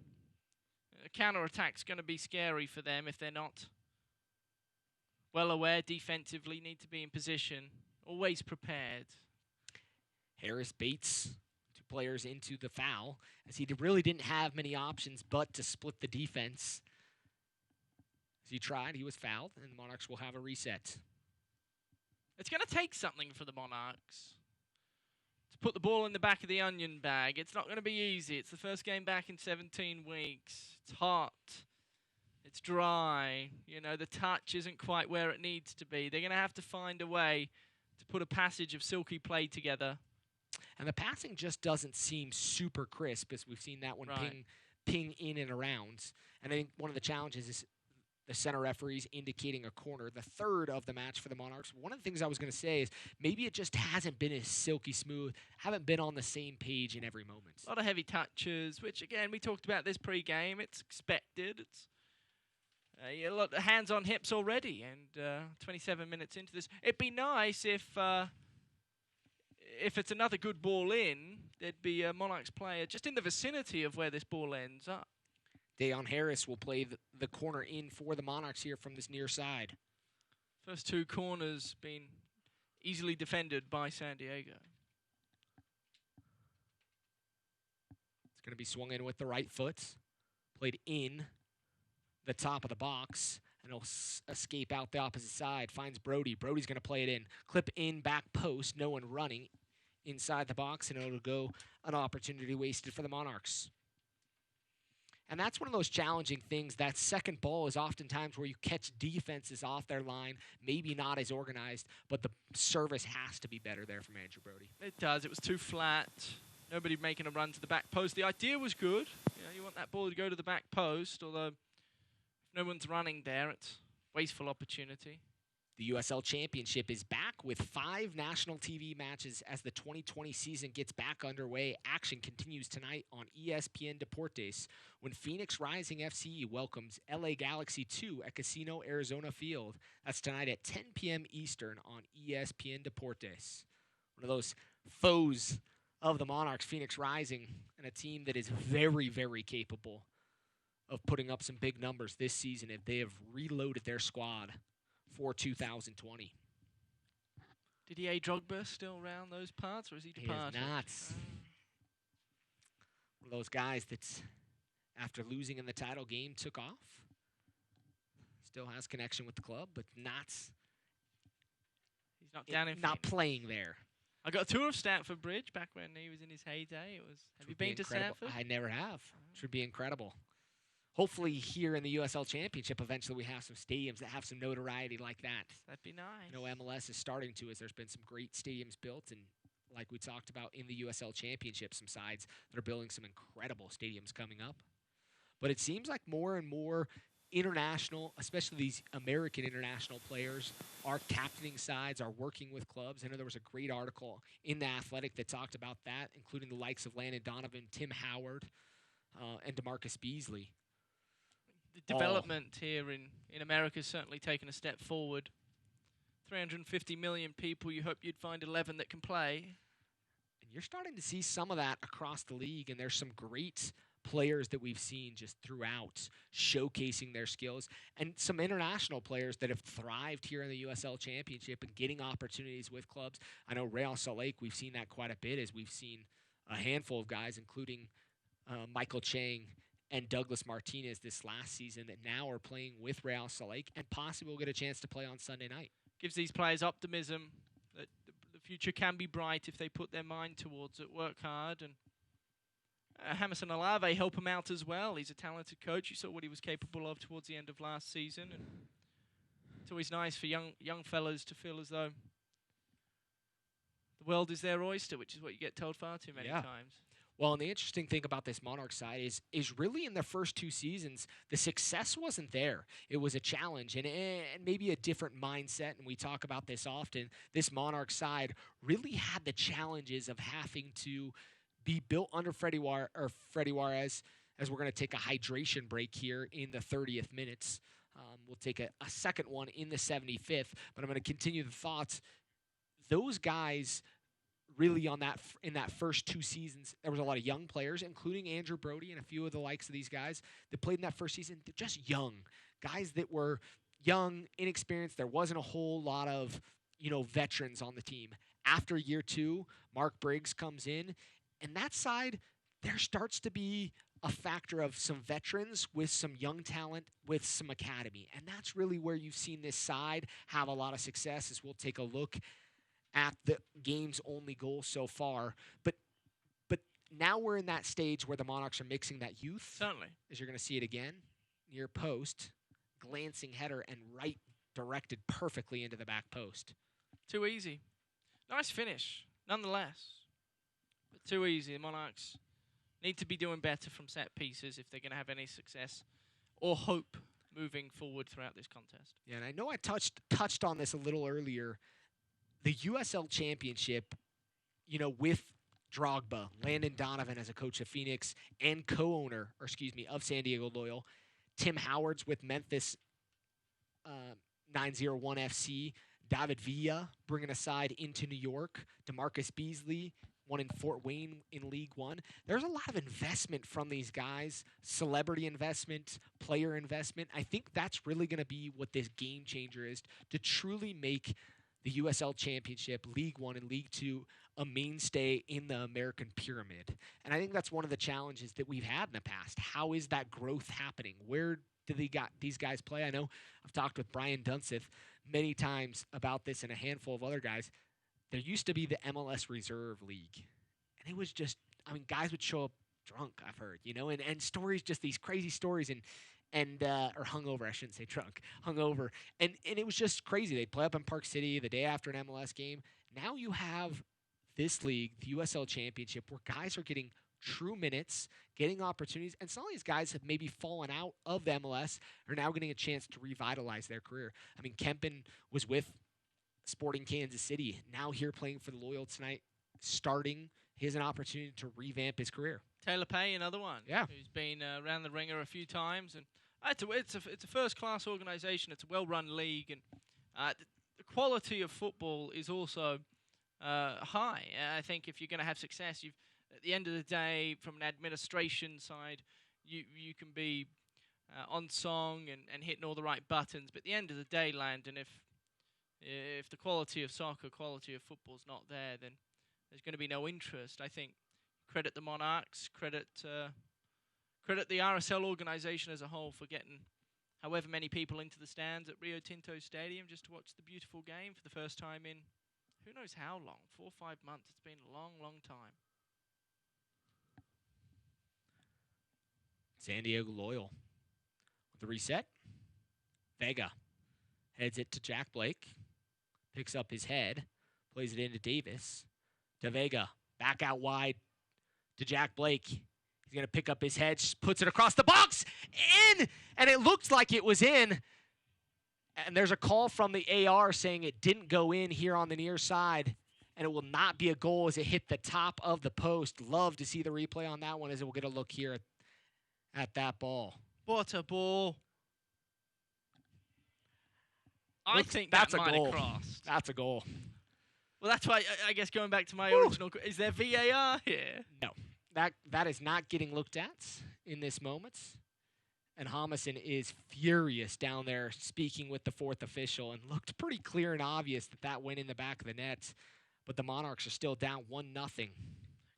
A counter-attack's going to be scary for them if they're not well aware defensively, need to be in position, always prepared. Harris baits two players into the foul, as he really didn't have many options but to split the defense. As he tried, he was fouled, and the Monarchs will have a reset. It's going to take something for the Monarchs to put the ball in the back of the onion bag. It's not going to be easy. It's the first game back in 17 weeks. It's hot. It's dry. The touch isn't quite where it needs to be. They're going to have to find a way to put a passage of silky play together. And the passing just doesn't seem super crisp, as we've seen that one ping in and around. And I think one of the challenges is the center referees indicating a corner, the third of the match for the Monarchs. One of the things I was going to say is maybe it just hasn't been as silky smooth, haven't been on the same page in every moment. A lot of heavy touches, which, again, we talked about this pre-game. It's expected. It's a lot of hands on hips already, and 27 minutes into this. It'd be nice if it's another good ball in, there'd be a Monarchs player just in the vicinity of where this ball ends up. Dayon Harris will play the corner in for the Monarchs here from this near side. First two corners been easily defended by San Diego. It's going to be swung in with the right foot. Played in the top of the box, and he'll escape out the opposite side. Finds Brody. Brody's going to play it in. Clip in, back post. No one running inside the box, and it'll go an opportunity wasted for the Monarchs. And that's one of those challenging things. That second ball is oftentimes where you catch defenses off their line, maybe not as organized, but the service has to be better there from Andrew Brody. It does. It was too flat. Nobody making a run to the back post. The idea was good. You want that ball to go to the back post, although if no one's running there, it's a wasteful opportunity. The USL Championship is back with 5 national TV matches as the 2020 season gets back underway. Action continues tonight on ESPN Deportes when Phoenix Rising FC welcomes LA Galaxy 2 at Casino Arizona Field. That's tonight at 10 p.m. Eastern on ESPN Deportes. One of those foes of the Monarchs, Phoenix Rising, and a team that is very, very capable of putting up some big numbers this season if they have reloaded their squad for 2020. Didier Drogba still around those parts, or is he departed? He is not. One of those guys that's, after losing in the title game, took off. Still has connection with the club, but he's not down in not playing there. I got a tour of Stamford Bridge back when he was in his heyday. Have you been to Stamford? I never have. Should be incredible. Hopefully here in the USL Championship, eventually we have some stadiums that have some notoriety like that. That'd be nice. You know, MLS is starting to, as there's been some great stadiums built, and like we talked about in the USL Championship, some sides that are building some incredible stadiums coming up. But it seems like more and more international, especially these American international players, are captaining sides, are working with clubs. I know there was a great article in The Athletic that talked about that, including the likes of Landon Donovan, Tim Howard, and DeMarcus Beasley. The development here in America has certainly taken a step forward. 350 million people, you hope you'd find 11 that can play. And you're starting to see some of that across the league, and there's some great players that we've seen just throughout showcasing their skills, and some international players that have thrived here in the USL Championship and getting opportunities with clubs. I know Real Salt Lake, we've seen that quite a bit as we've seen a handful of guys, including Michael Chang and Douglas Martinez this last season, that now are playing with Real Salt Lake and possibly will get a chance to play on Sunday night. Gives these players optimism that the future can be bright if they put their mind towards it, work hard. And Jamerson Olave help him out as well. He's a talented coach. You saw what he was capable of towards the end of last season. And it's always nice for young fellas to feel as though the world is their oyster, which is what you get told far too many times. Well, and the interesting thing about this Monarch side is really in the first 2 seasons, the success wasn't there. It was a challenge and maybe a different mindset, and we talk about this often. This Monarch side really had the challenges of having to be built under Freddie Juarez, as we're going to take a hydration break here in the 30th minutes. We'll take a second one in the 75th, but I'm going to continue the thoughts. Those guys really in that first 2 seasons, there was a lot of young players, including Andrew Brody and a few of the likes of these guys that played in that first season. They're just young guys that were young, inexperienced. There wasn't a whole lot of, veterans on the team. After year 2, Mark Briggs comes in, and that side, there starts to be a factor of some veterans with some young talent with some academy. And that's really where you've seen this side have a lot of success, as we'll take a look at the game's only goal so far. But now we're in that stage where the Monarchs are mixing that youth. Certainly. As you're going to see it again, near post, glancing header, and right directed perfectly into the back post. Too easy. Nice finish, nonetheless. But too easy. The Monarchs need to be doing better from set pieces if they're going to have any success or hope moving forward throughout this contest. Yeah, and I know I touched on this a little earlier. The USL Championship, with Drogba, Landon Donovan as a coach of Phoenix and of San Diego Loyal, Tim Howard's with Memphis 901 FC, David Villa bringing a side into New York, DeMarcus Beasley, one in Fort Wayne in League One. There's a lot of investment from these guys, celebrity investment, player investment. I think that's really going to be what this game changer is, to truly make the USL Championship, League One and League Two, a mainstay in the American pyramid. And I think that's one of the challenges that we've had in the past. How is that growth happening? Where do these guys play? I know I've talked with Brian Dunseth many times about this and a handful of other guys. There used to be the MLS Reserve League. And it was just, I mean, guys would show up drunk, I've heard, and stories, just these crazy stories or hungover, I shouldn't say drunk, hungover. And it was just crazy. They'd play up in Park City the day after an MLS game. Now you have this league, the USL Championship, where guys are getting true minutes, getting opportunities, and some of these guys have maybe fallen out of the MLS, are now getting a chance to revitalize their career. I mean, Kempen was with Sporting Kansas City, now here playing for the Loyal tonight, starting. He has an opportunity to revamp his career. Taylor Pay, another one, who's been around the ringer a few times, and it's a first-class organisation. It's a well-run league, and the quality of football is also high. I think if you're going to have success, at the end of the day, from an administration side, you can be on song and hitting all the right buttons. But at the end of the day, Landon, if the quality of soccer, quality of football is not there, then there's going to be no interest. I think credit the Monarchs, credit the RSL organisation as a whole for getting however many people into the stands at Rio Tinto Stadium just to watch the beautiful game for the first time in who knows how long, 4 or 5 months. It's been a long, long time. San Diego Loyal with the reset. Vega heads it to Jack Blake, picks up his head, plays it into Davis. To Vega, back out wide to Jack Blake. He's going to pick up his head, puts it across the box, in! And it looks like it was in. And there's a call from the AR saying it didn't go in here on the near side, and it will not be a goal as it hit the top of the post. Love to see the replay on that one as we'll get a look here at that ball. What a ball. I think that's that a might goal. have crossed. That's a goal. Well, that's why, I guess, going back to my original, is there VAR here? No. That is not getting looked at in this moment. And Homison is furious down there speaking with the fourth official, and looked pretty clear and obvious that went in the back of the net. But the Monarchs are still down 1-0.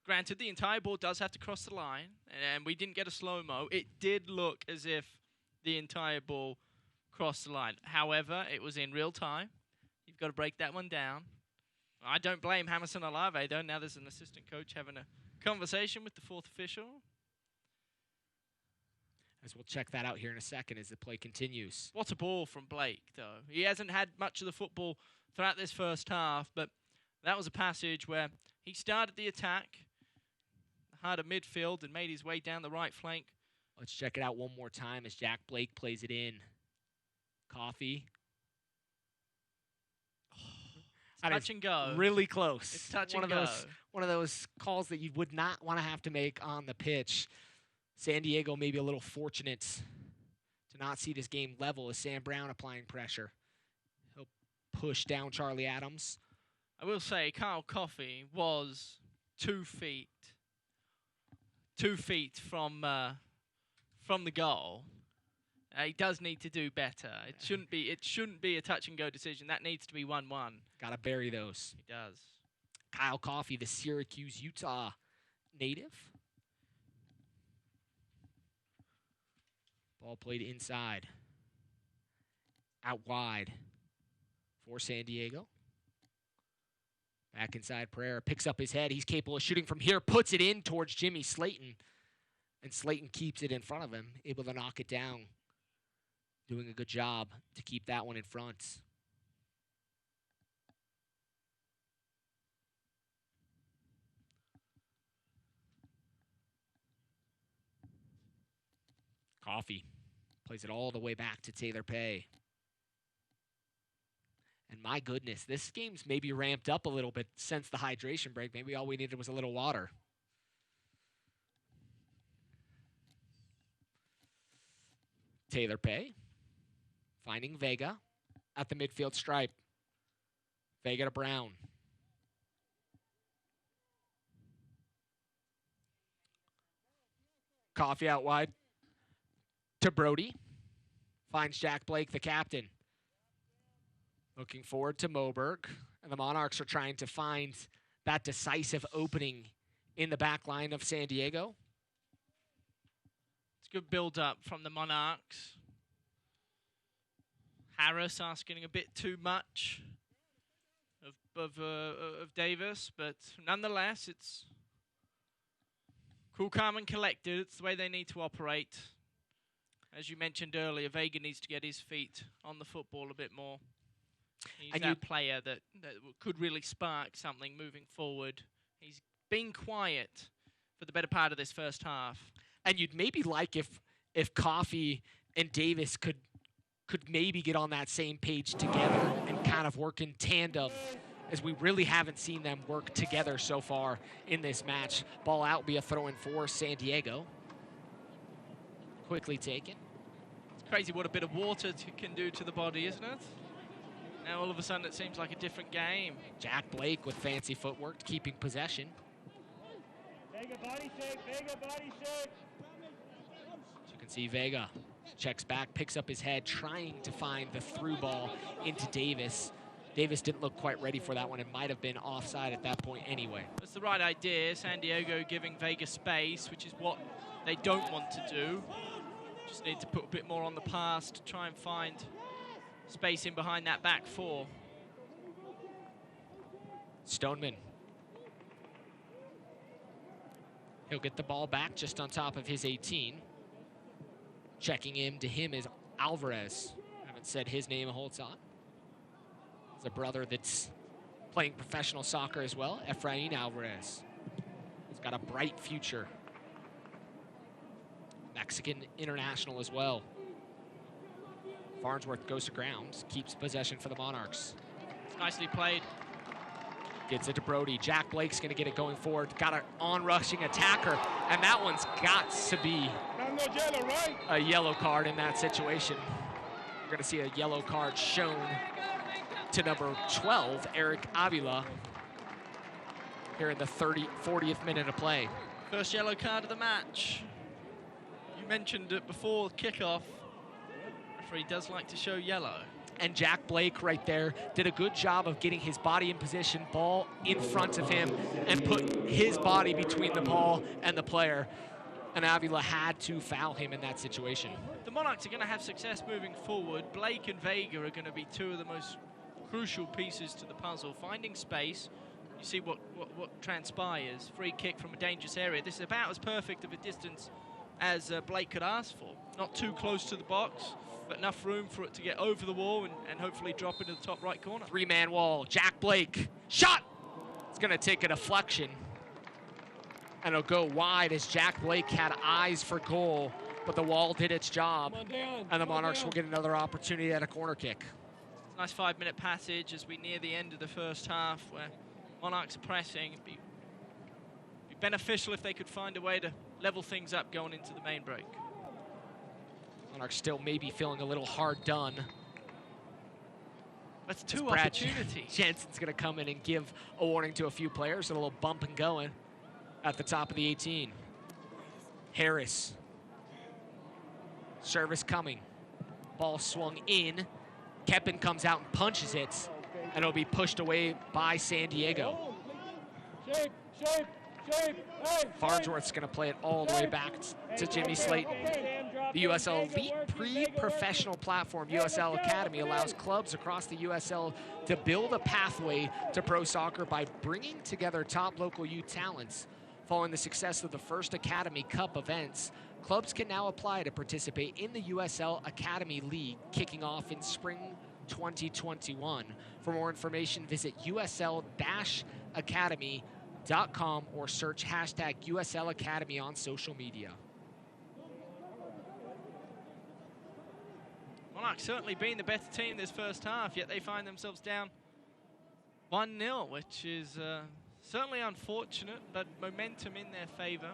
Granted, the entire ball does have to cross the line, and we didn't get a slow-mo. It did look as if the entire ball crossed the line. However, it was in real time. You've got to break that one down. I don't blame Hamilton Olave, though. Now there's an assistant coach having a conversation with the fourth official. As we'll check that out here in a second as the play continues. What a ball from Blake, though. He hasn't had much of the football throughout this first half, but that was a passage where he started the attack, had a midfield, and made his way down the right flank. Let's check it out one more time as Jack Blake plays it in. Coffee. Touch and go. Really close. It's touch and go. One of those calls that you would not want to have to make on the pitch. San Diego may be a little fortunate to not see this game level as Sam Brown applying pressure. He'll push down Charlie Adams. I will say Kyle Coffey was 2 feet. 2 feet from the goal. He does need to do better. It shouldn't be a touch and go decision. That needs to be 1-1. Got to bury those. He does. Kyle Coffey, the Syracuse, Utah native. Ball played inside. Out wide for San Diego. Back inside, Pereira picks up his head. He's capable of shooting from here, puts it in towards Jimmy Slayton. And Slayton keeps it in front of him, able to knock it down. Doing a good job to keep that one in front. Coffey plays it all the way back to Taylor Pay. And my goodness, this game's maybe ramped up a little bit since the hydration break. Maybe all we needed was a little water. Taylor Pay finding Vega at the midfield stripe. Vega to Brown. Coffey out wide to Brody. Finds Jack Blake, the captain. Looking forward to Moberg. And the Monarchs are trying to find that decisive opening in the back line of San Diego. It's a good build-up from the Monarchs. Harris asking a bit too much of Davis, but nonetheless, it's cool, calm, and collected. It's the way they need to operate. As you mentioned earlier, Vega needs to get his feet on the football a bit more. He's that player that could really spark something moving forward. He's been quiet for the better part of this first half. And you'd maybe like if Coffey and Davis could maybe get on that same page together and kind of work in tandem, as we really haven't seen them work together so far in this match. Ball out will be a throw-in for San Diego. Quickly taken. It's crazy what a bit of water can do to the body, isn't it? Now all of a sudden it seems like a different game. Jack Blake with fancy footwork, keeping possession. Vega body shake, Vega body shake. As you can see, Vega checks back, picks up his head, trying to find the through ball into Davis. Davis didn't look quite ready for that one. It might have been offside at that point anyway. That's the right idea. San Diego giving Vega space, which is what they don't want to do. Just need to put a bit more on the pass to try and find space in behind that back four. Stoneman. He'll get the ball back just on top of his 18. Checking in to him is Alvarez. I haven't said his name the whole time. He's a brother that's playing professional soccer as well, Efrain Alvarez. He's got a bright future. Mexican international as well. Farnsworth goes to ground, keeps possession for the Monarchs. Nicely played. Gets it to Brody. Jack Blake's going to get it going forward. Got an on-rushing attacker, and that one's got to be a yellow card in that situation. We're going to see a yellow card shown to number 12, Eric Avila, here in the 40th minute of play. First yellow card of the match. You mentioned it before kickoff. Referee does like to show yellow. And Jack Blake right there did a good job of getting his body in position, ball in front of him, and put his body between the ball and the player. And Avila had to foul him in that situation. The Monarchs are going to have success moving forward. Blake and Vega are going to be two of the most crucial pieces to the puzzle. Finding space, you see what transpires. Free kick from a dangerous area. This is about as perfect of a distance as Blake could ask for. Not too close to the box, but enough room for it to get over the wall and hopefully drop into the top right corner. Three-man wall. Jack Blake. Shot! It's going to take a deflection. And it'll go wide as Jack Blake had eyes for goal, but the wall did its job. And the Monarchs will get another opportunity at a corner kick. Nice 5-minute passage as we near the end of the first half where Monarchs are pressing. It'd be beneficial if they could find a way to level things up going into the main break. Monarchs still maybe feeling a little hard done. That's two opportunities. Jensen's going to come in and give a warning to a few players. A little bump and going at the top of the 18. Harris. Service coming. Ball swung in. Keppen comes out and punches it. And it'll be pushed away by San Diego. Shape. Farnsworth's going to play it all the way back to Jimmy Slayton. The USL Elite pre-professional platform, USL Academy, allows clubs across the USL to build a pathway to pro soccer by bringing together top local youth talents. Following the success of the first Academy Cup events, clubs can now apply to participate in the USL Academy League, kicking off in spring 2021. For more information, visit USL-Academy.com or search hashtag USL Academy on social media. Monarchs certainly being the better team this first half, yet they find themselves down 1-0, which is certainly unfortunate, but momentum in their favor.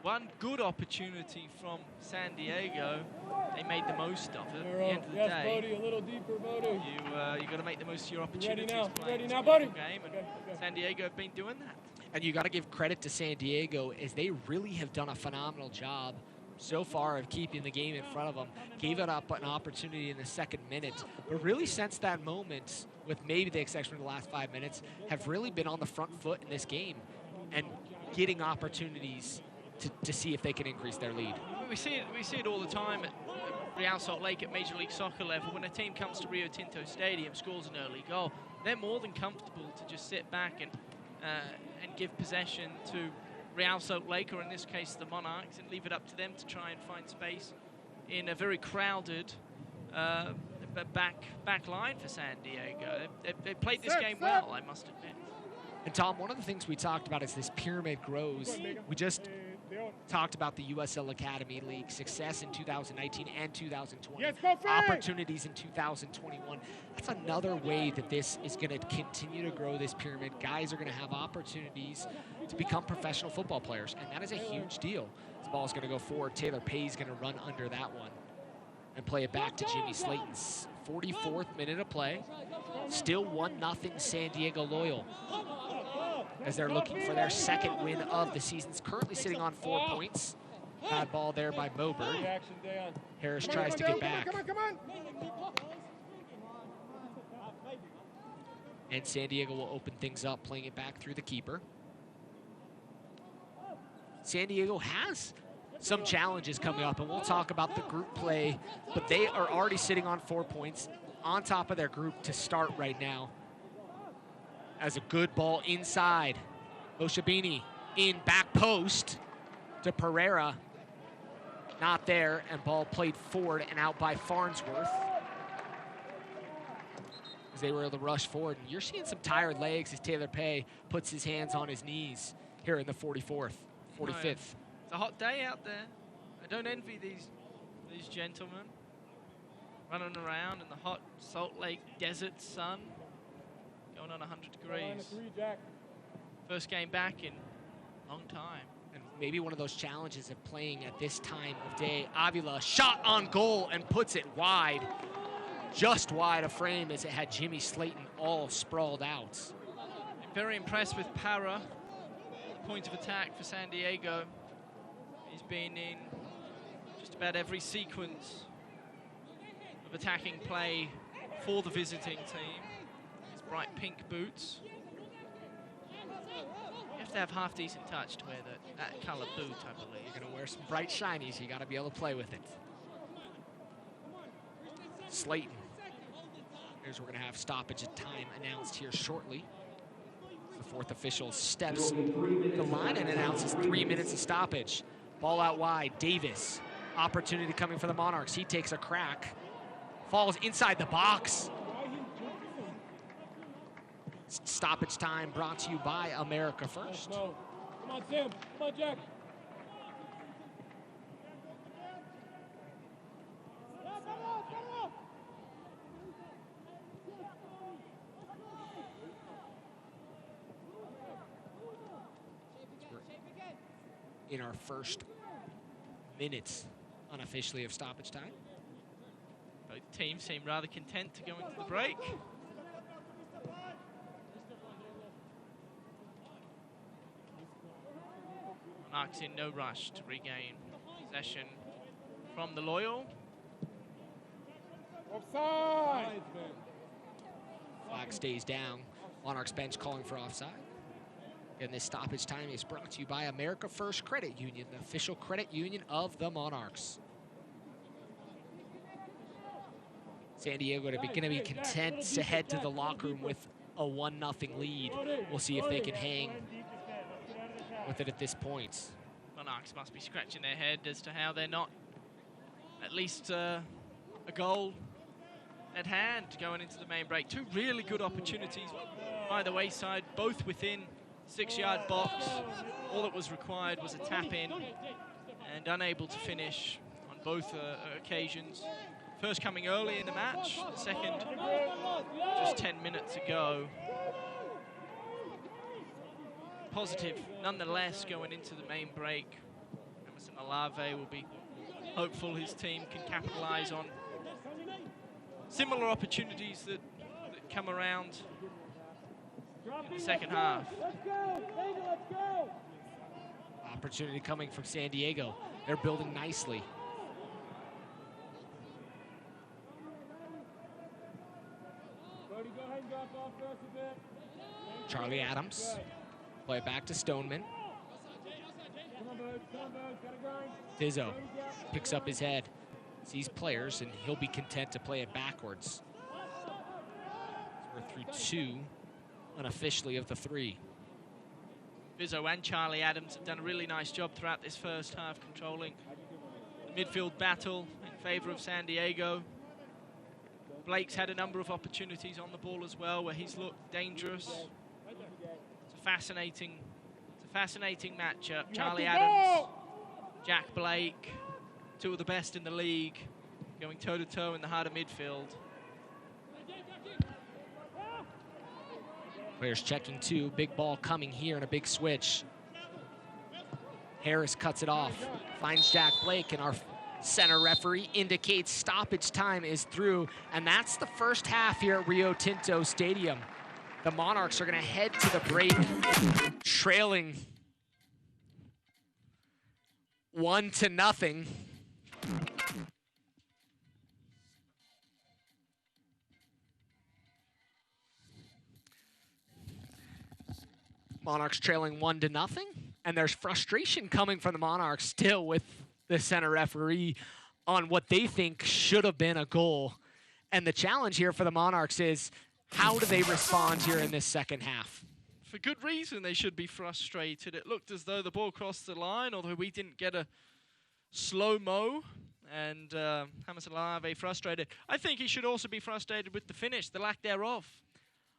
One good opportunity from San Diego. They made the most of it. At the end of the day, Bodie, a little deeper, Bodie. You got to make the most of your opportunities. Ready now, Bodie. Game, and San Diego have been doing that. And you got to give credit to San Diego as they really have done a phenomenal job so far of keeping the game in front of them. Gave it up an opportunity in the second minute, but really since that moment, with maybe the exception of the last 5 minutes, have really been on the front foot in this game and getting opportunities to see if they can increase their lead. We see it all the time at Real Salt Lake at Major League Soccer level. When a team comes to Rio Tinto Stadium, scores an early goal, they're more than comfortable to just sit back and give possession to Real Salt Lake, or in this case the Monarchs, and leave it up to them to try and find space in a very crowded back line for San Diego. They played this game well, I must admit. And Tom, one of the things we talked about as this pyramid grows, we just talked about the USL Academy League success in 2019 and 2020, opportunities in 2021. That's another way that this is going to continue to grow this pyramid. Guys are going to have opportunities to become professional football players, and that is a huge deal. This ball is going to go forward. Taylor Pay's going to run under that one and play it back to Jimmy Slayton's 44th minute of play. Still 1-0 San Diego Loyal, as they're looking for their second win of the season. It's currently sitting on 4 points. Bad ball there by Moberg. Harris tries to get back. And San Diego will open things up, playing it back through the keeper. San Diego has some challenges coming up, and we'll talk about the group play, but they are already sitting on 4 points on top of their group to start right now. As a good ball inside. Oshabini in back post to Pereira. Not there, and ball played forward and out by Farnsworth, as they were able to rush forward. And you're seeing some tired legs as Taylor Pay puts his hands on his knees here in the 45th. It's a hot day out there. I don't envy these gentlemen running around in the hot Salt Lake desert sun, going on 100 degrees. First game back in a long time. And maybe one of those challenges of playing at this time of day. Avila shot on goal and puts it wide, just wide of frame, as it had Jimmy Slayton all sprawled out. I'm very impressed with Parra, the point of attack for San Diego. He's been in just about every sequence of attacking play for the visiting team. His bright pink boots. You have to have half-decent touch to wear that colour boot, I believe. You're going to wear some bright shinies. You got to be able to play with it. Slayton. Here's where we're going to have stoppage of time announced here shortly. The fourth official steps the line and announces 3 minutes of stoppage. Ball out wide. Davis. Opportunity coming for the Monarchs. He takes a crack. Falls inside the box. Stoppage time brought to you by America First. Come on, Sam. Come on, Jack. In our first minutes unofficially of stoppage time. Both teams seem rather content to go into the break. Monarchs in no rush to regain possession from the Loyal. Offside! Flag stays down. Monarchs bench calling for offside. And this stoppage time is brought to you by America First Credit Union, the official credit union of the Monarchs. San Diego going to be content to head to the locker room with a 1-0 lead. We'll see if they can hang with it at this point. Monarchs must be scratching their head as to how they're not at least a goal at hand going into the main break. Two really good opportunities by the wayside, both within 6-yard box. All that was required was a tap in, and unable to finish on both occasions. First coming early in the match, the second just 10 minutes ago. Positive nonetheless going into the main break. Emerson Alave will be hopeful his team can capitalize on similar opportunities that come around in the second half. opportunity coming from San Diego. They're building nicely. Charlie Adams. Play it back to Stoneman. Dizzo picks up his head, sees players, and he'll be content to play it backwards. We're through two, unofficially, of the three. Bizzo and Charlie Adams have done a really nice job throughout this first half, controlling the midfield battle in favor of San Diego. Blake's had a number of opportunities on the ball as well, where he's looked dangerous. It's a fascinating matchup. Charlie Adams, Jack Blake, two of the best in the league, going toe-to-toe in the heart of midfield. Players checking two, big ball coming here and a big switch. Harris cuts it off, finds Jack Blake, and our center referee indicates stoppage time is through, and that's the first half here at Rio Tinto Stadium. The Monarchs are gonna head to the break, trailing 1-0. Monarchs trailing 1-0, and there's frustration coming from the Monarchs still with the center referee on what they think should have been a goal. And the challenge here for the Monarchs is, how do they respond here in this second half? For good reason, they should be frustrated. It looked as though the ball crossed the line, although we didn't get a slow-mo, and James Olave frustrated. I think he should also be frustrated with the finish, the lack thereof.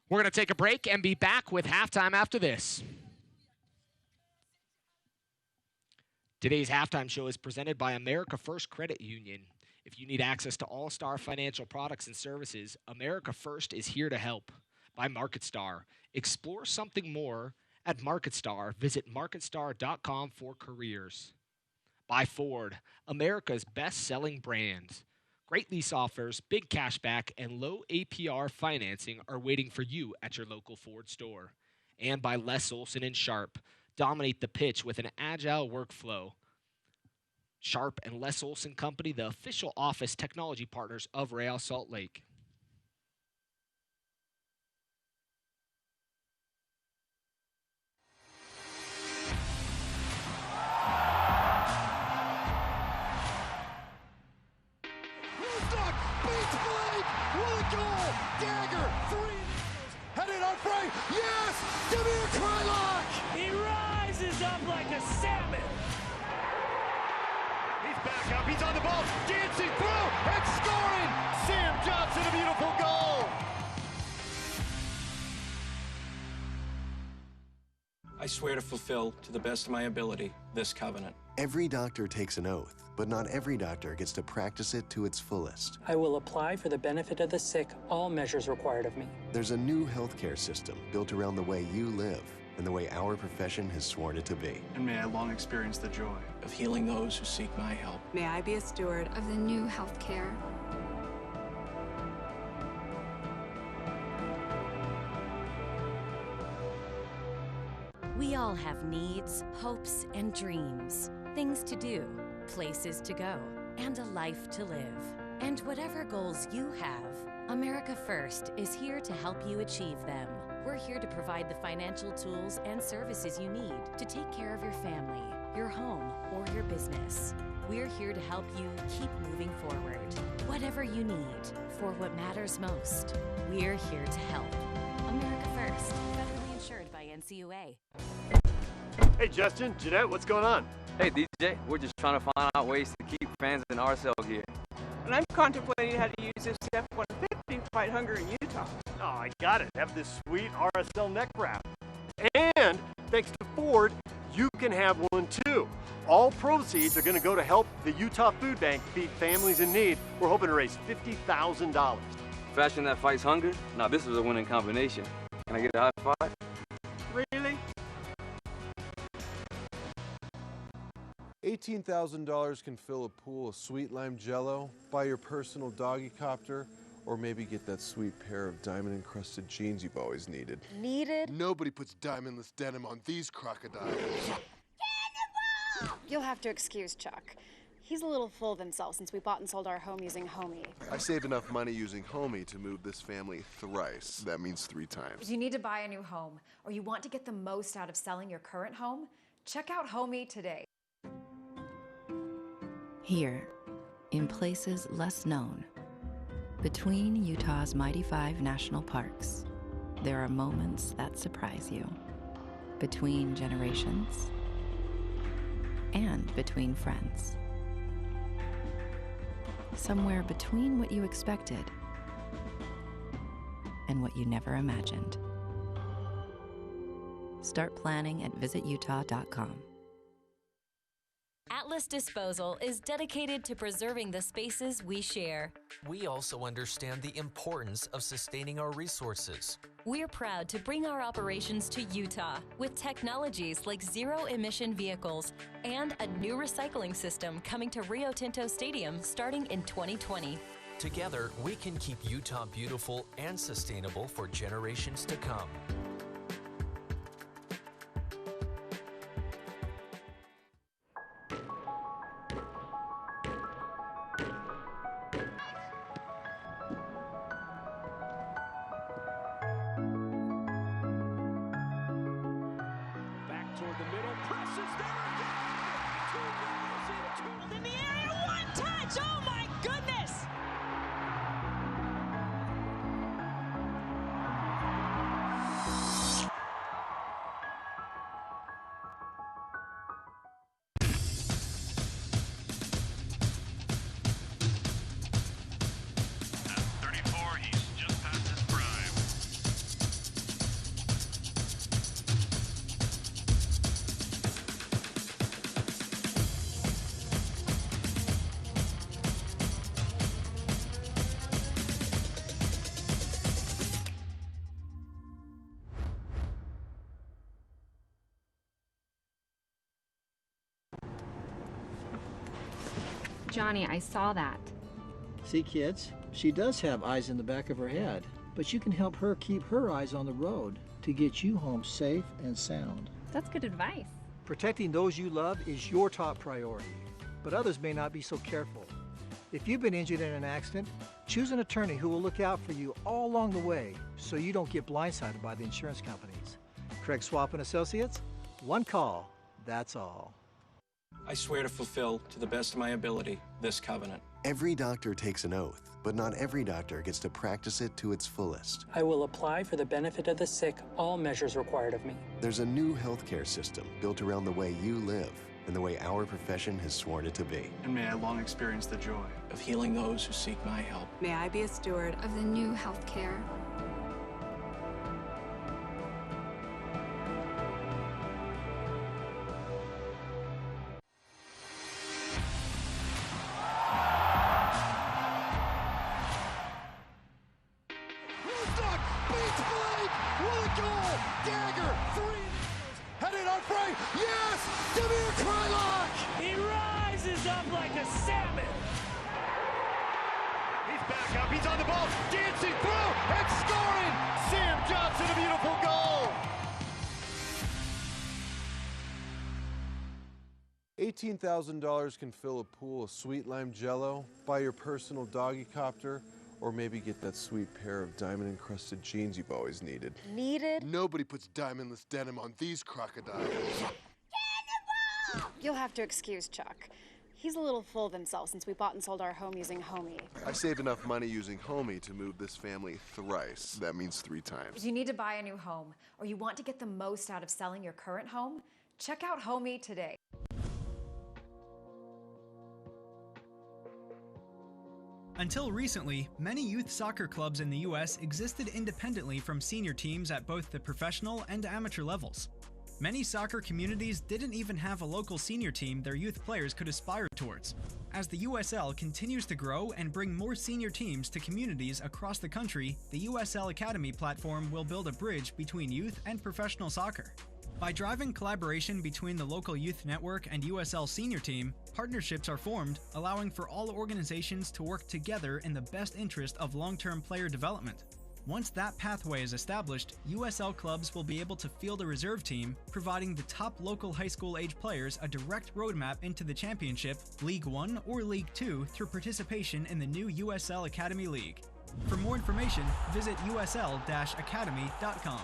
We're going to take a break and be back with halftime after this. Today's halftime show is presented by America First Credit Union. If you need access to all-star financial products and services, America First is here to help. By MarketStar. Explore something more at MarketStar. Visit MarketStar.com for careers. By Ford, America's best-selling brand. Great lease offers, big cashback, and low APR financing are waiting for you at your local Ford store. And by Les Olson & Sharp. Dominate the pitch with an agile workflow. Sharp and Les Olson Company, the official office technology partners of Real Salt Lake. Dagger, 3 headed on frame. Yes! Demir Krylak! He rises up like a salmon. He's back up. He's on the ball. Dancing through and scoring. Sam Johnson, a beautiful goal. I swear to fulfill, to the best of my ability, this covenant. Every doctor takes an oath, but not every doctor gets to practice it to its fullest. I will apply for the benefit of the sick all measures required of me. There's a new healthcare system built around the way you live and the way our profession has sworn it to be. And may I long experience the joy of healing those who seek my help. May I be a steward of the new healthcare. We all have needs, hopes, and dreams. Things to do, places to go, and a life to live. And whatever goals you have, America First is here to help you achieve them. We're here to provide the financial tools and services you need to take care of your family, your home, or your business. We're here to help you keep moving forward. Whatever you need, for what matters most, we're here to help. America First, federally insured by NCUA. Hey, Justin, Jeanette, what's going on? Hey, DJ, we're just trying to find out ways to keep fans in RSL gear. And I'm contemplating how to use this F-150 to fight hunger in Utah. Oh, I got it. Have this sweet RSL neck wrap. And thanks to Ford, you can have one too. All proceeds are going to go to help the Utah Food Bank feed families in need. We're hoping to raise $50,000. Fashion that fights hunger? Now this was a winning combination. Can I get a high five? Really? $18,000 can fill a pool of sweet lime jello, buy your personal doggy copter, or maybe get that sweet pair of diamond-encrusted jeans you've always needed. Needed? Nobody puts diamondless denim on these crocodiles. You'll have to excuse Chuck. He's a little full of himself since we bought and sold our home using Homey. I saved enough money using Homey to move this family thrice. That means 3 times. If you need to buy a new home, or you want to get the most out of selling your current home, check out Homey today. Here, in places less known, between Utah's mighty 5 national parks, there are moments that surprise you. Between generations, and between friends. Somewhere between what you expected and what you never imagined. Start planning at visitutah.com. Atlas Disposal is dedicated to preserving the spaces we share. We also understand the importance of sustaining our resources. We're proud to bring our operations to Utah with technologies like zero-emission vehicles and a new recycling system coming to Rio Tinto Stadium starting in 2020. Together, we can keep Utah beautiful and sustainable for generations to come. Johnny, I saw that. See, kids, she does have eyes in the back of her head, but you can help her keep her eyes on the road to get you home safe and sound. That's good advice. Protecting those you love is your top priority, but others may not be so careful. If you've been injured in an accident, choose an attorney who will look out for you all along the way so you don't get blindsided by the insurance companies. Craig Swap and Associates, one call, that's all. I swear to fulfill, to the best of my ability, this covenant. Every doctor takes an oath, but not every doctor gets to practice it to its fullest. I will apply for the benefit of the sick all measures required of me. There's a new healthcare system built around the way you live and the way our profession has sworn it to be. And may I long experience the joy of healing those who seek my help. May I be a steward of the new health care. $18,000 can fill a pool of sweet lime jello, buy your personal doggy copter, or maybe get that sweet pair of diamond-encrusted jeans you've always needed. Nobody puts diamondless denim on these crocodiles. You'll have to excuse Chuck. He's a little full of himself since we bought and sold our home using Homey. I saved enough money using Homey to move this family thrice. That means 3 times. If you need to buy a new home, or you want to get the most out of selling your current home, check out Homey today. Until recently, many youth soccer clubs in the U.S. existed independently from senior teams at both the professional and amateur levels. Many soccer communities didn't even have a local senior team their youth players could aspire towards. As the USL continues to grow and bring more senior teams to communities across the country, the USL Academy platform will build a bridge between youth and professional soccer. By driving collaboration between the local youth network and USL senior team, partnerships are formed, allowing for all organizations to work together in the best interest of long-term player development. Once that pathway is established, USL clubs will be able to field a reserve team, providing the top local high school age players a direct roadmap into the championship, League 1 or League 2 through participation in the new USL Academy League. For more information, visit usl-academy.com.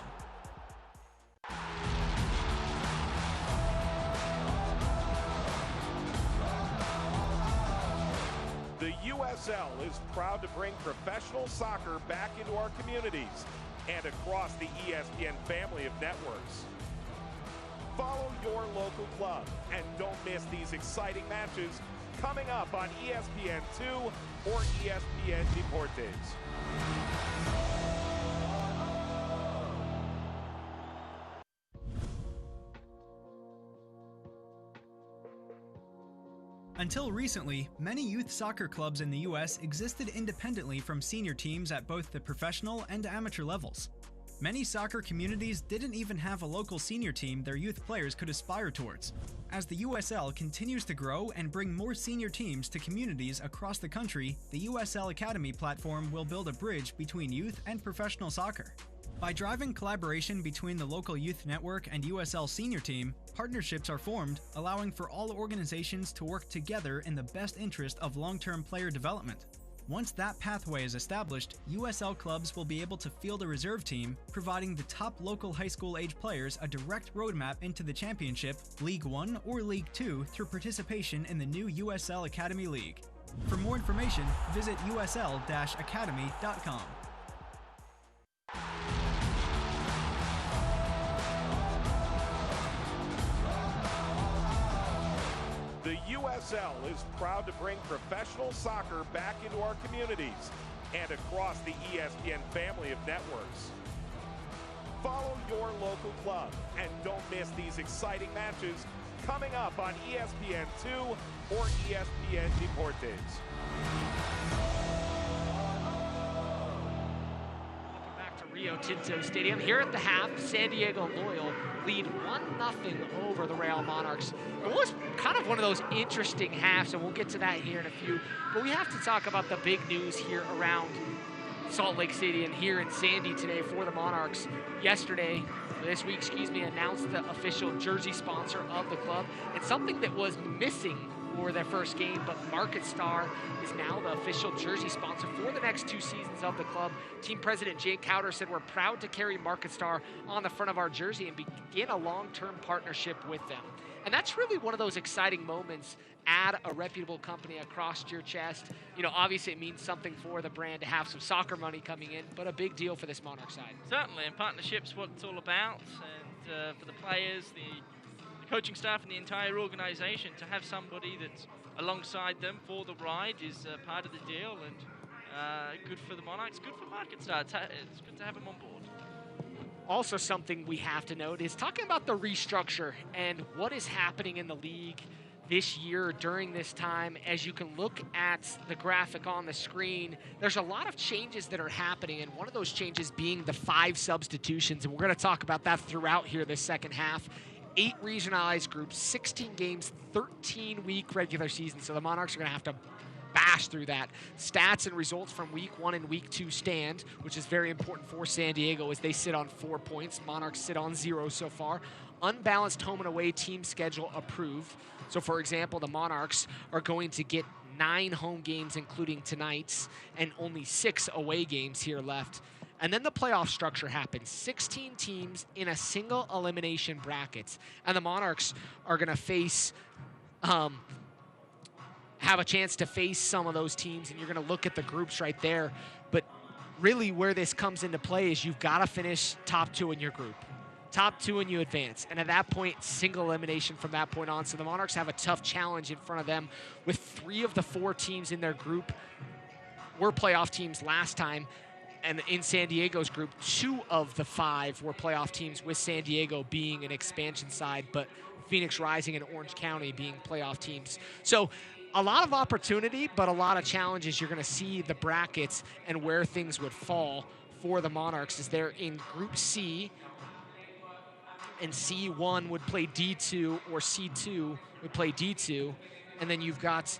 The USL is proud to bring professional soccer back into our communities and across the ESPN family of networks. Follow your local club and don't miss these exciting matches coming up on ESPN2 or ESPN Deportes. Until recently, many youth soccer clubs in the US existed independently from senior teams at both the professional and amateur levels. Many soccer communities didn't even have a local senior team their youth players could aspire towards. As the USL continues to grow and bring more senior teams to communities across the country, the USL Academy platform will build a bridge between youth and professional soccer. By driving collaboration between the local youth network and USL senior team, partnerships are formed, allowing for all organizations to work together in the best interest of long-term player development. Once that pathway is established, USL clubs will be able to field a reserve team, providing the top local high school age players a direct roadmap into the championship, League 1 or League 2 through participation in the new USL Academy League. For more information, visit usl-academy.com. The USL is proud to bring professional soccer back into our communities and across the ESPN family of networks. Follow your local club and don't miss these exciting matches coming up on ESPN2 or ESPN Deportes. Rio Tinto Stadium. Here at the half, San Diego Loyal lead 1-0 over the Real Monarchs. It was kind of one of those interesting halves, and we'll get to that here in a few. But we have to talk about the big news here around Salt Lake City and here in Sandy today for the Monarchs. This week, announced the official jersey sponsor of the club. It's something that was missing for their first game, but Market Star is now the official jersey sponsor for the next 2 seasons of the club. Team president Jake Cowder said, "We're proud to carry Market Star on the front of our jersey and begin a long-term partnership with them." And that's really one of those exciting moments. Add a reputable company across your chest. Obviously it means something for the brand to have some soccer money coming in, but a big deal for this Monarch side. Certainly, and partnership's what it's all about. And for the players, the coaching staff and the entire organization, to have somebody that's alongside them for the ride is part of the deal, and good for the Monarchs, good for Market Star. It's good to have them on board. Also, something we have to note is talking about the restructure and what is happening in the league this year during this time. As you can look at the graphic on the screen, there's a lot of changes that are happening, and one of those changes being the 5 substitutions, and we're going to talk about that throughout here this second half. 8 regionalized groups, 16 games, 13-week regular season, so the Monarchs are going to have to bash through that. Stats and results from week 1 and week 2 stand, which is very important for San Diego as they sit on 4 points. Monarchs sit on 0 so far. Unbalanced home and away team schedule approved. So, for example, the Monarchs are going to get 9 home games, including tonight's, and only 6 away games here left. And then the playoff structure happens. 16 teams in a single elimination bracket. And the Monarchs are going to have a chance to face some of those teams, and you're going to look at the groups right there. But really where this comes into play is you've got to finish top 2 in your group. Top 2 and you advance. And at that point, single elimination from that point on. So the Monarchs have a tough challenge in front of them with 3 of the 4 teams in their group were playoff teams last time. And in San Diego's group, 2 of the 5 were playoff teams, with San Diego being an expansion side, but Phoenix Rising and Orange County being playoff teams. So a lot of opportunity, but a lot of challenges. You're going to see the brackets and where things would fall for the Monarchs as they're in Group C, and C1 would play D2 or C2 would play D2. And then you've got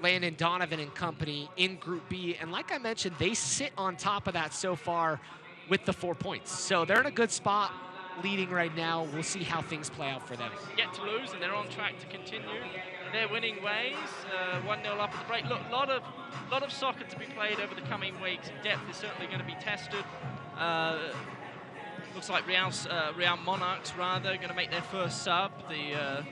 Landon Donovan and company in Group B. And like I mentioned, they sit on top of that so far with the 4 points. So they're in a good spot leading right now. We'll see how things play out for them. Yet to lose, and they're on track to continue their winning ways. 1-0 up at the break. Look, lot of soccer to be played over the coming weeks. Depth is certainly going to be tested. Looks like Real Monarchs, rather, going to make their first sub. The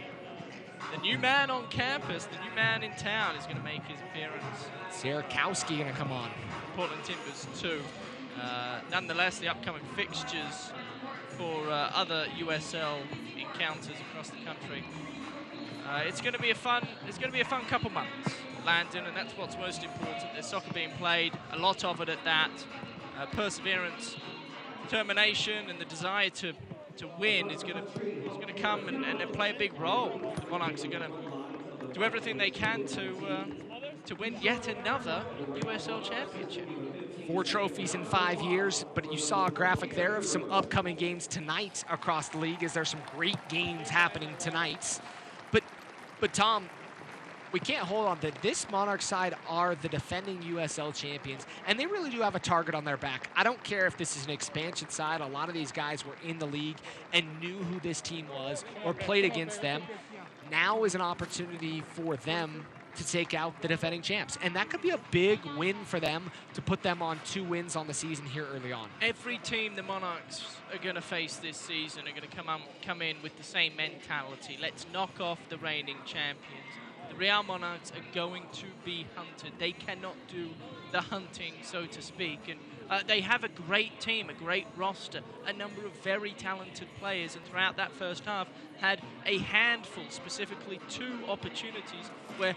new man on campus, the new man in town, is going to make his appearance. Sierakowski going to come on. Portland Timbers too. Nonetheless, the upcoming fixtures for other USL encounters across the country. It's going to be a fun couple months, Landon, and that's what's most important. There's soccer being played, a lot of it at that. Perseverance, determination, and the desire to win is going to come and play a big role. The Monarchs are going to do everything they can to win yet another USL championship. 4 trophies in 5 years, but you saw a graphic there of some upcoming games tonight across the league, as there's some great games happening tonight. But Tom, we can't hold on to this Monarch side are the defending USL champions, and they really do have a target on their back. I don't care if this is an expansion side. A lot of these guys were in the league and knew who this team was or played against them. Now is an opportunity for them to take out the defending champs, and that could be a big win for them to put them on 2 wins on the season here early on. Every team the Monarchs are going to face this season are going to come in with the same mentality. Let's knock off the reigning champions. The Real Monarchs are going to be hunted. They cannot do the hunting, so to speak. And they have a great team, a great roster, a number of very talented players. And throughout that first half, had a handful, specifically 2 opportunities where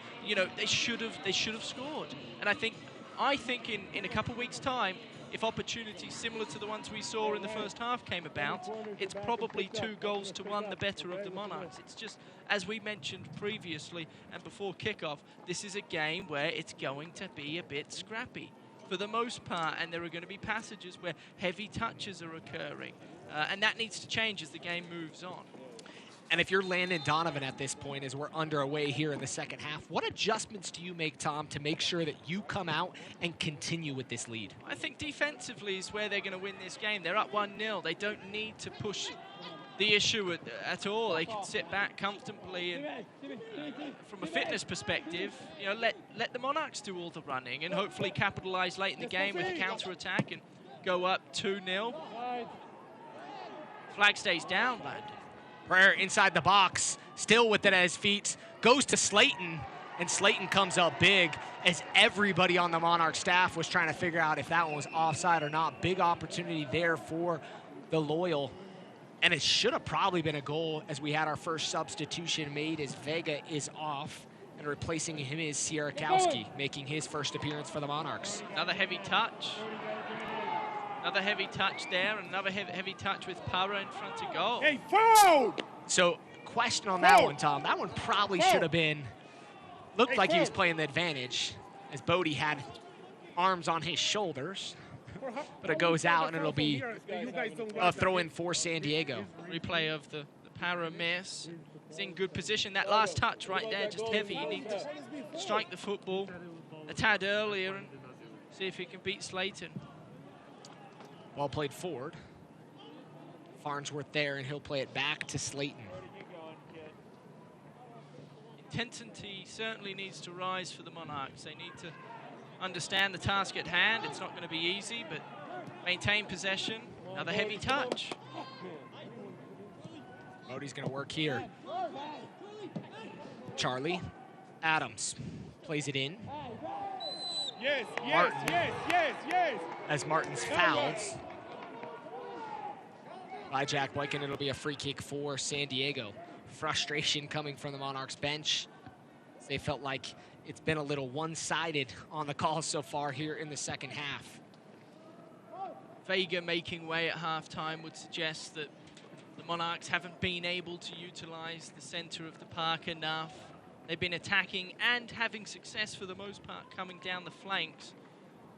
they should have scored. And I think in a couple of weeks' time, if opportunities similar to the ones we saw in the first half came about, it's probably 2-1, the better of the Monarchs. It's just, as we mentioned previously and before kickoff, this is a game where it's going to be a bit scrappy for the most part, and there are going to be passages where heavy touches are occurring, and that needs to change as the game moves on. And if you're Landon Donovan at this point, as we're underway here in the second half, what adjustments do you make, Tom, to make sure that you come out and continue with this lead? I think defensively is where they're going to win this game. They're up 1-0. They don't need to push the issue at all. They can sit back comfortably, and from a fitness perspective, let the Monarchs do all the running and hopefully capitalize late in the game with a counter-attack and go up 2-0. Flag stays down, Landon. Prayer inside the box, still with it at his feet, goes to Slayton, and Slayton comes up big as everybody on the Monarch staff was trying to figure out if that one was offside or not. Big opportunity there for the Loyal, and it should have probably been a goal, as we had our first substitution made as Vega is off, and replacing him is Sierakowski, making his first appearance for the Monarchs. Another heavy touch. Another heavy touch there, and another heavy touch with Para in front of goal. Hey, foul! So, question on that one, Tom. That one probably should have been, looked like he was playing the advantage, as Bodie had arms on his shoulders. But it goes out, and it'll be a throw-in for San Diego. Replay of the Para miss. He's in good position. That last touch right there, just heavy. He needs to strike the football a tad earlier and see if he can beat Slayton. Well played forward. Farnsworth there, and he'll play it back to Slayton. Intensity certainly needs to rise for the Monarchs. They need to understand the task at hand. It's not going to be easy, but maintain possession. Another heavy touch. Bodie's going to work here. Charlie Adams plays it in. Yes, Martin, yes. As Martin's fouled by Jack Boykin, it'll be a free kick for San Diego. Frustration coming from the Monarchs bench. They felt like it's been a little one-sided on the call so far here in the second half. Vega making way at halftime would suggest that the Monarchs haven't been able to utilize the center of the park enough. They've been attacking and having success for the most part coming down the flanks.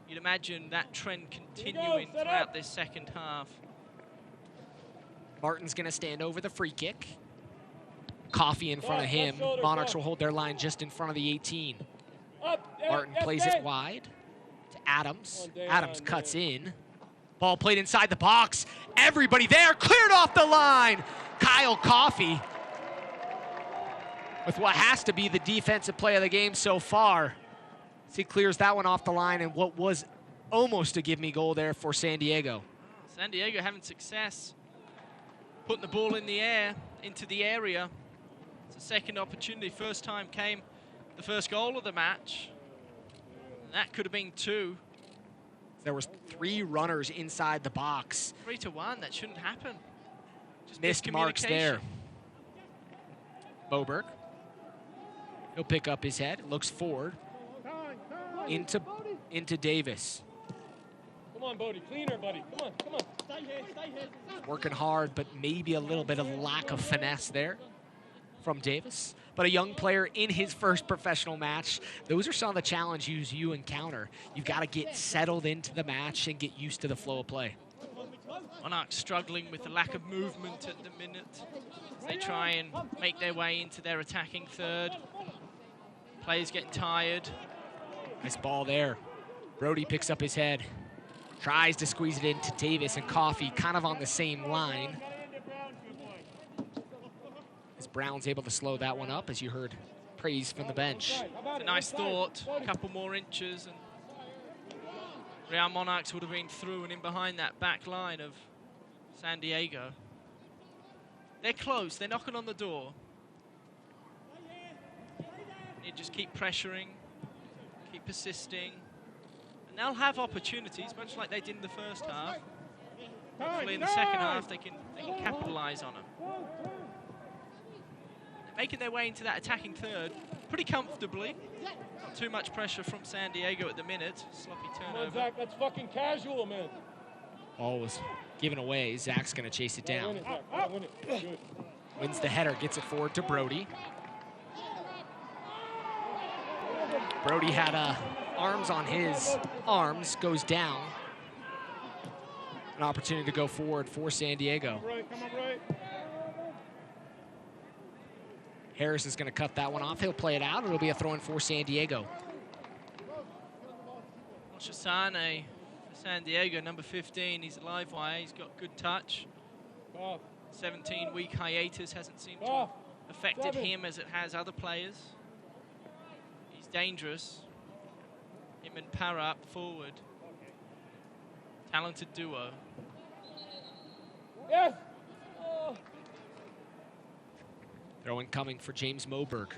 You'd imagine that trend continuing throughout this second half. Martin's going to stand over the free kick. Coffee in front of him. Monarchs will hold their line just in front of the 18. Martin plays it wide to Adams. Adams cuts in. Ball played inside the box. Everybody there, cleared off the line. Kyle Coffey with what has to be the defensive play of the game so far. As he clears that one off the line, and what was almost a give-me goal there for San Diego. San Diego having success putting the ball in the air, into the area. It's a second opportunity. First time came the first goal of the match. And that could have been 2. There was 3 runners inside the box. 3-1, that shouldn't happen. Just missed marks there. Moberg. He'll pick up his head, looks forward. Into Davis. Come on, Bodie, cleaner, buddy. Come on, come on. Stay here, stay here. Working hard, but maybe a little bit of lack of finesse there from Davis. But a young player in his first professional match, those are some of the challenges you encounter. You've got to get settled into the match and get used to the flow of play. Monarchs struggling with the lack of movement at the minute. They try and make their way into their attacking third. Players getting tired. Nice ball there. Brody picks up his head. Tries to squeeze it into Davis, and Coffey kind of on the same line. As Brown's able to slow that one up, as you heard praise from the bench. It's a nice thought. A couple more inches, and Real Monarchs would have been through and in behind that back line of San Diego. They're close. They're knocking on the door. You just keep pressuring, keep persisting, and they'll have opportunities, much like they did in the first half. Hopefully in the second half they can capitalize on them. They're making their way into that attacking third pretty comfortably. Not too much pressure from San Diego at the minute. Sloppy turnover. Come on, Zach, that's fucking casual, man. Ball was given away. Zach's going to chase it down. Win it, Zach. Win it. Good. Wins the header, gets it forward to Brody. Brody had arms on his arms, goes down. An opportunity to go forward for San Diego. Come on, right. Harris is going to cut that one off. He'll play it out. It'll be a throw-in for San Diego. Shasane for San Diego, number 15. He's a live wire. He's got good touch. 17-week hiatus hasn't seemed to have affected him as it has other players. He's dangerous. Him and Para up forward. Talented duo. Yes. Throw-in coming for James Moberg.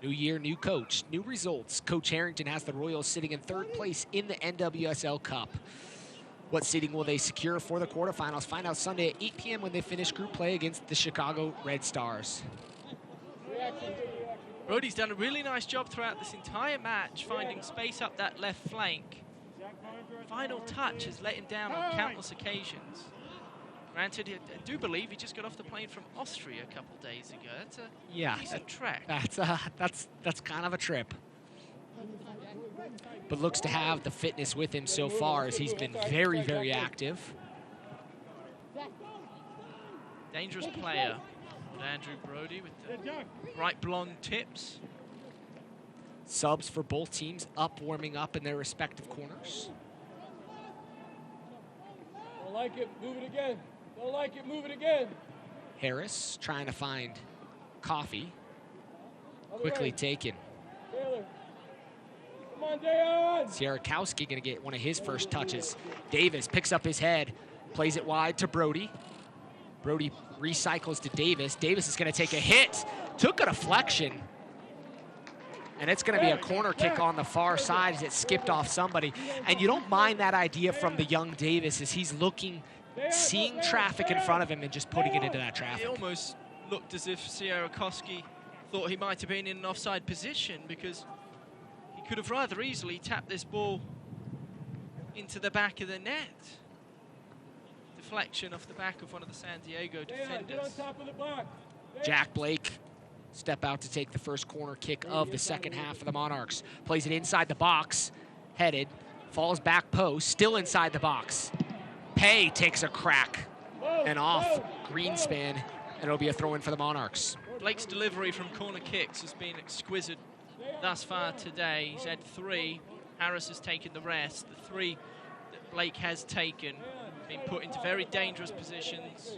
New year, new coach, new results. Coach Harrington has the Royals sitting in 3rd place in the NWSL Cup. What seeding will they secure for the quarterfinals? Find out Sunday at 8 p.m. when they finish group play against the Chicago Red Stars. Brody's done a really nice job throughout this entire match, finding space up that left flank. Final touch has let him down on countless occasions. Granted, I do believe he just got off the plane from Austria a couple days ago. That's a decent trek. That's kind of a trip. But looks to have the fitness with him so far, as he's been very, very active. Dangerous player, Andrew Brody, with the bright blonde tips. Subs for both teams warming up in their respective corners. Don't like it, move it again. Don't like it, move it again. Harris trying to find Coffey. Quickly taken. Taylor. Come on, Dayon. Sierakowski going to get one of his first touches. Davis picks up his head, plays it wide to Brody. Brody recycles to Davis. Davis is going to take a hit. Took a deflection. And it's going to be a corner kick on the far side as it skipped off somebody. And you don't mind that idea from the young Davis as he's looking, seeing traffic in front of him and just putting it into that traffic. It almost looked as if Sierakowski thought he might have been in an offside position, because he could have rather easily tapped this ball into the back of the net. Deflection off the back of one of the San Diego defenders. Jack Blake step out to take the first corner kick of the second half of the Monarchs. Plays it inside the box, headed, falls back post, still inside the box. Pay takes a crack and off Greenspan, and it'll be a throw-in for the Monarchs. Blake's delivery from corner kicks has been exquisite thus far today. He's had 3. Harris has taken the rest. The 3 that Blake has taken, been put into very dangerous positions.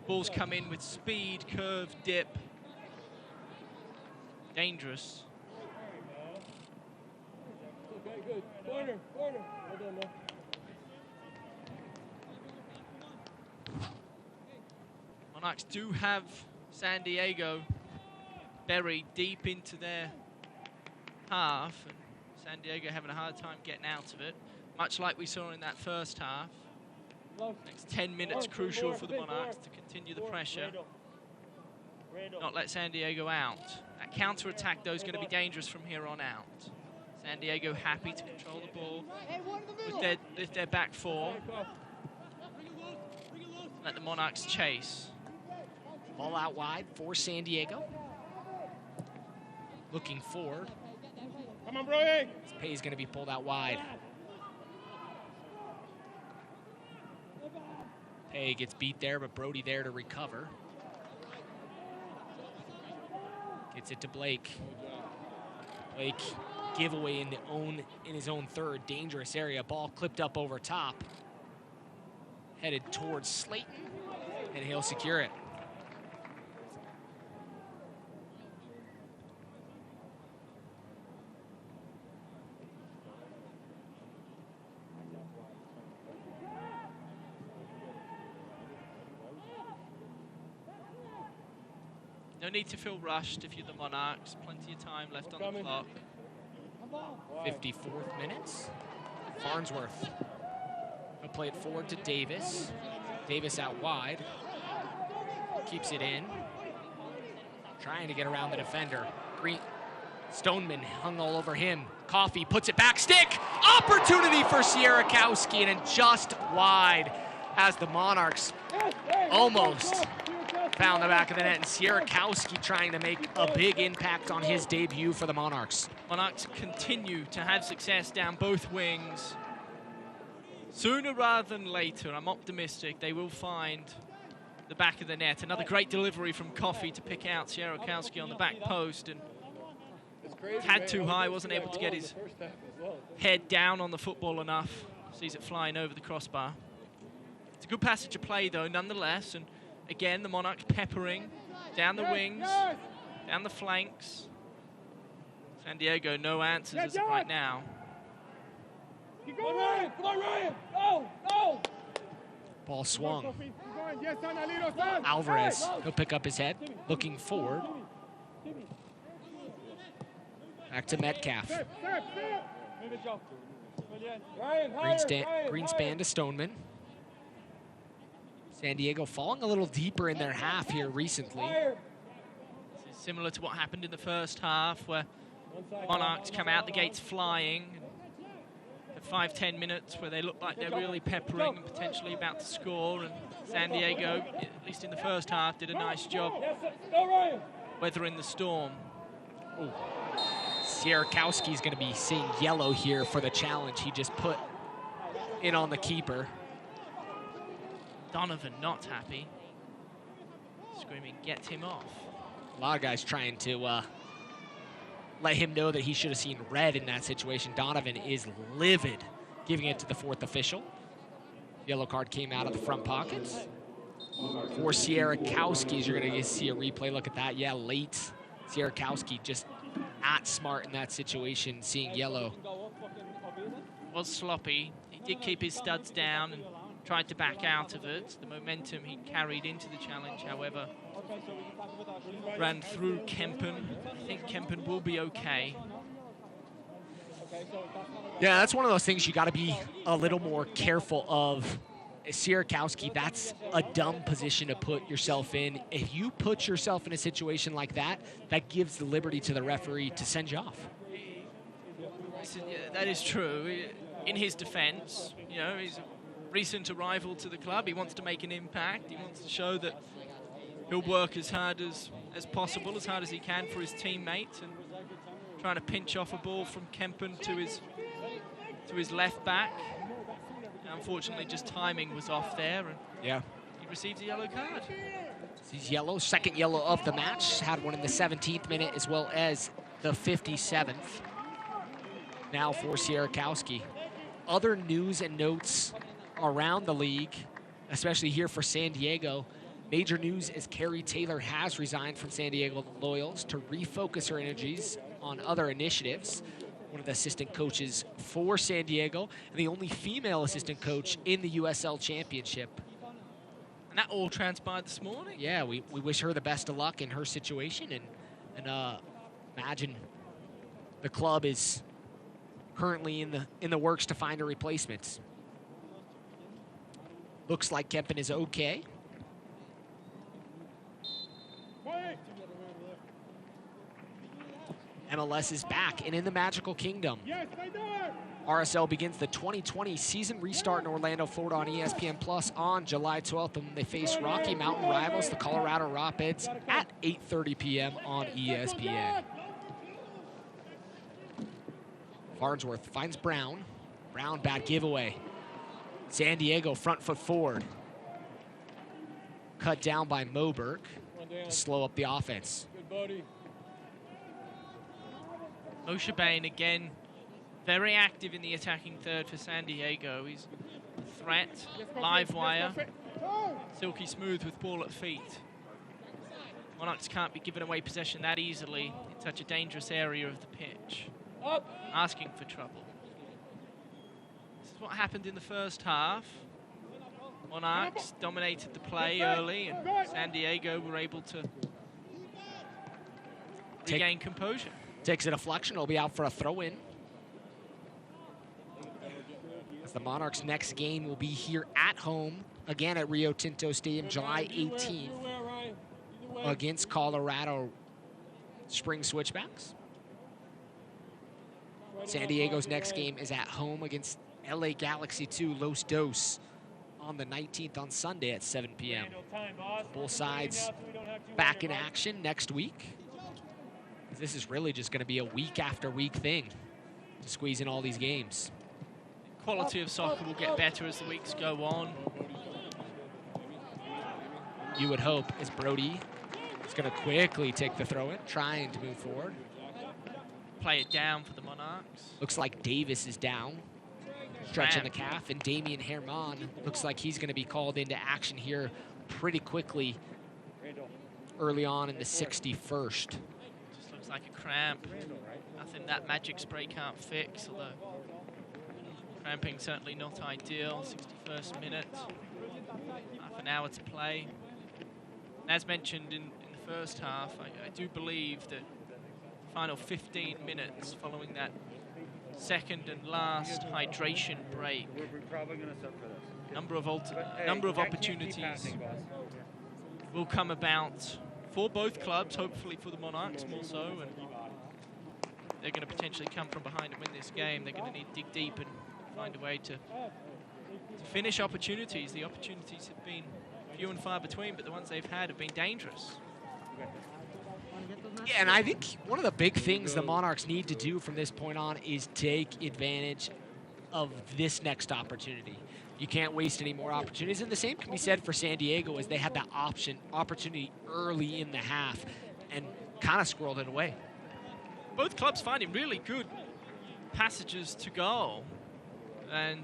Balls come in with speed, curve, dip. Dangerous. Okay, good. Corner. Well done, man. Monarchs do have San Diego buried deep into their half, and San Diego having a hard time getting out of it, much like we saw in that first half. Next 10 minutes crucial for the Monarchs to continue the pressure, not let San Diego out. That counter-attack, though, is going to be dangerous from here on out. San Diego happy to control the ball with their back 4. Let the Monarchs chase. Ball out wide for San Diego. Looking forward. Come on, bro. Pay's going to be pulled out wide. Pay gets beat there, but Brody there to recover. Gets it to Blake. Blake giveaway in his own third, dangerous area. Ball clipped up over top. Headed towards Slayton, and he'll secure it. No need to feel rushed if you're the Monarchs. Plenty of time left on the clock. 54th minutes. Farnsworth. He'll play it forward to Davis. Davis out wide. Keeps it in. Trying to get around the defender. Stoneman hung all over him. Coffey puts it back. Stick! Opportunity for Sierakowski, and just wide as the Monarchs almost found the back of the net, and Sierakowski trying to make a big impact on his debut for the Monarchs. Monarchs continue to have success down both wings. Sooner rather than later, I'm optimistic they will find the back of the net. Another great delivery from Coffey to pick out Sierakowski on the back post, and had too high, wasn't able to get his head down on the football enough. Sees it flying over the crossbar. It's a good passage of play, though, nonetheless, and again, the Monarchs peppering down the wings, down the flanks. San Diego, no answers as of right now. Keep going, Ryan! Come on, Ryan! Go! Ball swung. Alvarez, he'll pick up his head, looking forward. Back to Metcalf. Greenspan to Stoneman. San Diego falling a little deeper in their half here recently. This is similar to what happened in the first half, where Monarchs come out the gates flying. At 5-10 minutes where they look like they're really peppering and potentially about to score, and San Diego, at least in the first half, did a nice job weathering the storm. Sierakowski's going to be seeing yellow here for the challenge he just put in on the keeper. Donovan not happy. Screaming, get him off. A lot of guys trying to let him know that he should have seen red in that situation. Donovan is livid, giving it to the 4th official. Yellow card came out of the front pockets. For Sierakowski's, you're going to see a replay. Look at that. Yeah, late. Sierakowski just not smart in that situation, seeing yellow. Was sloppy. He did keep his studs down and tried to back out of it. The momentum he carried into the challenge, however, ran through Kempen. I think Kempen will be okay. Yeah, that's one of those things you got to be a little more careful of. Sierakowski, that's a dumb position to put yourself in. If you put yourself in a situation like that, that gives the liberty to the referee to send you off. That is true. In his defense, you know, he's a recent arrival to the club. He wants to make an impact. He wants to show that he'll work as hard as possible, as hard as he can for his teammates, and trying to pinch off a ball from Kempen to his left back. Unfortunately, just timing was off there, and yeah, he receives a yellow card. He's yellow, second yellow of the match. Had one in the 17th minute as well as the 57th. Now for Sierakowski. Other news and notes around the league, especially here for San Diego. Major news is Carrie Taylor has resigned from San Diego Loyals to refocus her energies on other initiatives. One of the assistant coaches for San Diego, and the only female assistant coach in the USL Championship. And that all transpired this morning. Yeah, we wish her the best of luck in her situation, and imagine the club is currently in the works to find a replacement. Looks like Kempen is okay. MLS is back and in the Magical Kingdom. RSL begins the 2020 season restart in Orlando, Florida on ESPN Plus on July 12th, and they face Rocky Mountain rivals, the Colorado Rapids, at 8:30 p.m. on ESPN. Farnsworth finds Brown. Brown, bad giveaway. San Diego front foot forward. Cut down by Moberg to slow up the offense. Moshe Bain again, very active in the attacking third for San Diego. He's a threat, live wire, silky smooth with ball at feet. Monarchs can't be given away possession that easily in such a dangerous area of the pitch. Asking for trouble. This is what happened in the first half. Monarchs dominated the play early, and San Diego were able to regain composure. Takes a deflection, will be out for a throw-in. As the Monarchs' next game will be here at home, again at Rio Tinto Stadium, July 18th, against Colorado Spring Switchbacks. San Diego's next game is at home against LA Galaxy 2 Los Dos on the 19th on Sunday at 7 p.m. Both sides back in action next week. This is really just going to be a week after week thing to squeeze in all these games. Quality of soccer will get better as the weeks go on. You would hope, as Brody is going to quickly take the throw-in, trying to move forward. Play it down for the Monarchs. Looks like Davis is down, stretching the calf, and Damian Herman looks like he's going to be called into action here pretty quickly early on in the 61st. Like a cramp, nothing that magic spray can't fix, although cramping certainly not ideal. 61st minute, half an hour to play. And as mentioned in the first half, I do believe that the final 15 minutes following that second and last hydration break, number of opportunities will come about for both clubs, hopefully for the Monarchs more so, and they're going to potentially come from behind and win this game. They're going to need to dig deep and find a way to finish opportunities. The opportunities have been few and far between, but the ones they've had have been dangerous. Yeah, and I think one of the big things the Monarchs need to do from this point on is take advantage of this next opportunity. You can't waste any more opportunities. And the same can be said for San Diego, as they had that opportunity early in the half and kind of squirreled it away. Both clubs finding really good passages to goal. And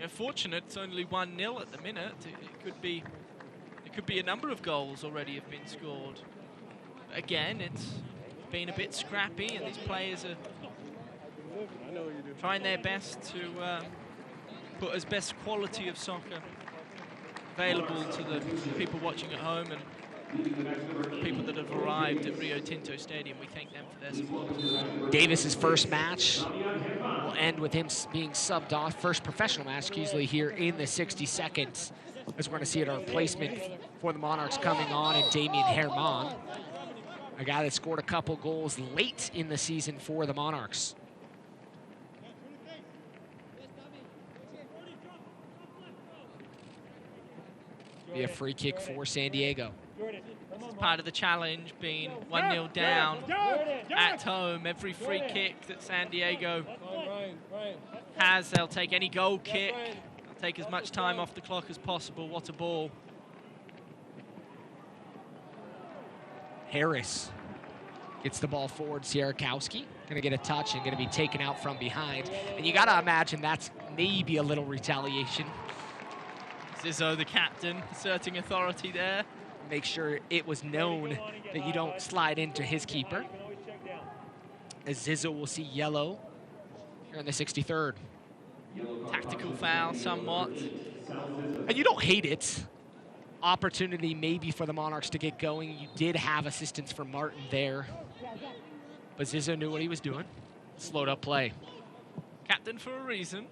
fortunate it's only 1-0 at the minute. It could be a number of goals already have been scored. But again, it's been a bit scrappy, and these players are trying their best to put as best quality of soccer available to the people watching at home and people that have arrived at Rio Tinto Stadium. We thank them for their support. Davis's first match will end with him being subbed off. First professional match, usually here in the 62nd, as we're going to see a replacement for the Monarchs coming on, and Damian Herman, a guy that scored a couple goals late in the season for the Monarchs. Be a free kick for San Diego. This is part of the challenge, being 1-0 down at home. Every free kick that San Diego has, they'll take. Any goal kick, they'll Take as much time off the clock as possible. What a ball. Harris gets the ball forward. Sierakowski going to get a touch and going to be taken out from behind. And you got to imagine that's maybe a little retaliation. Zizzo, the captain, asserting authority there. Make sure it was known that you don't slide into his keeper. As Zizzo will see yellow here in the 63rd. Tactical foul somewhat. And you don't hate it. Opportunity maybe for the Monarchs to get going. You did have assistance from Martin there. But Zizzo knew what he was doing. Slowed up play. Captain for a reason.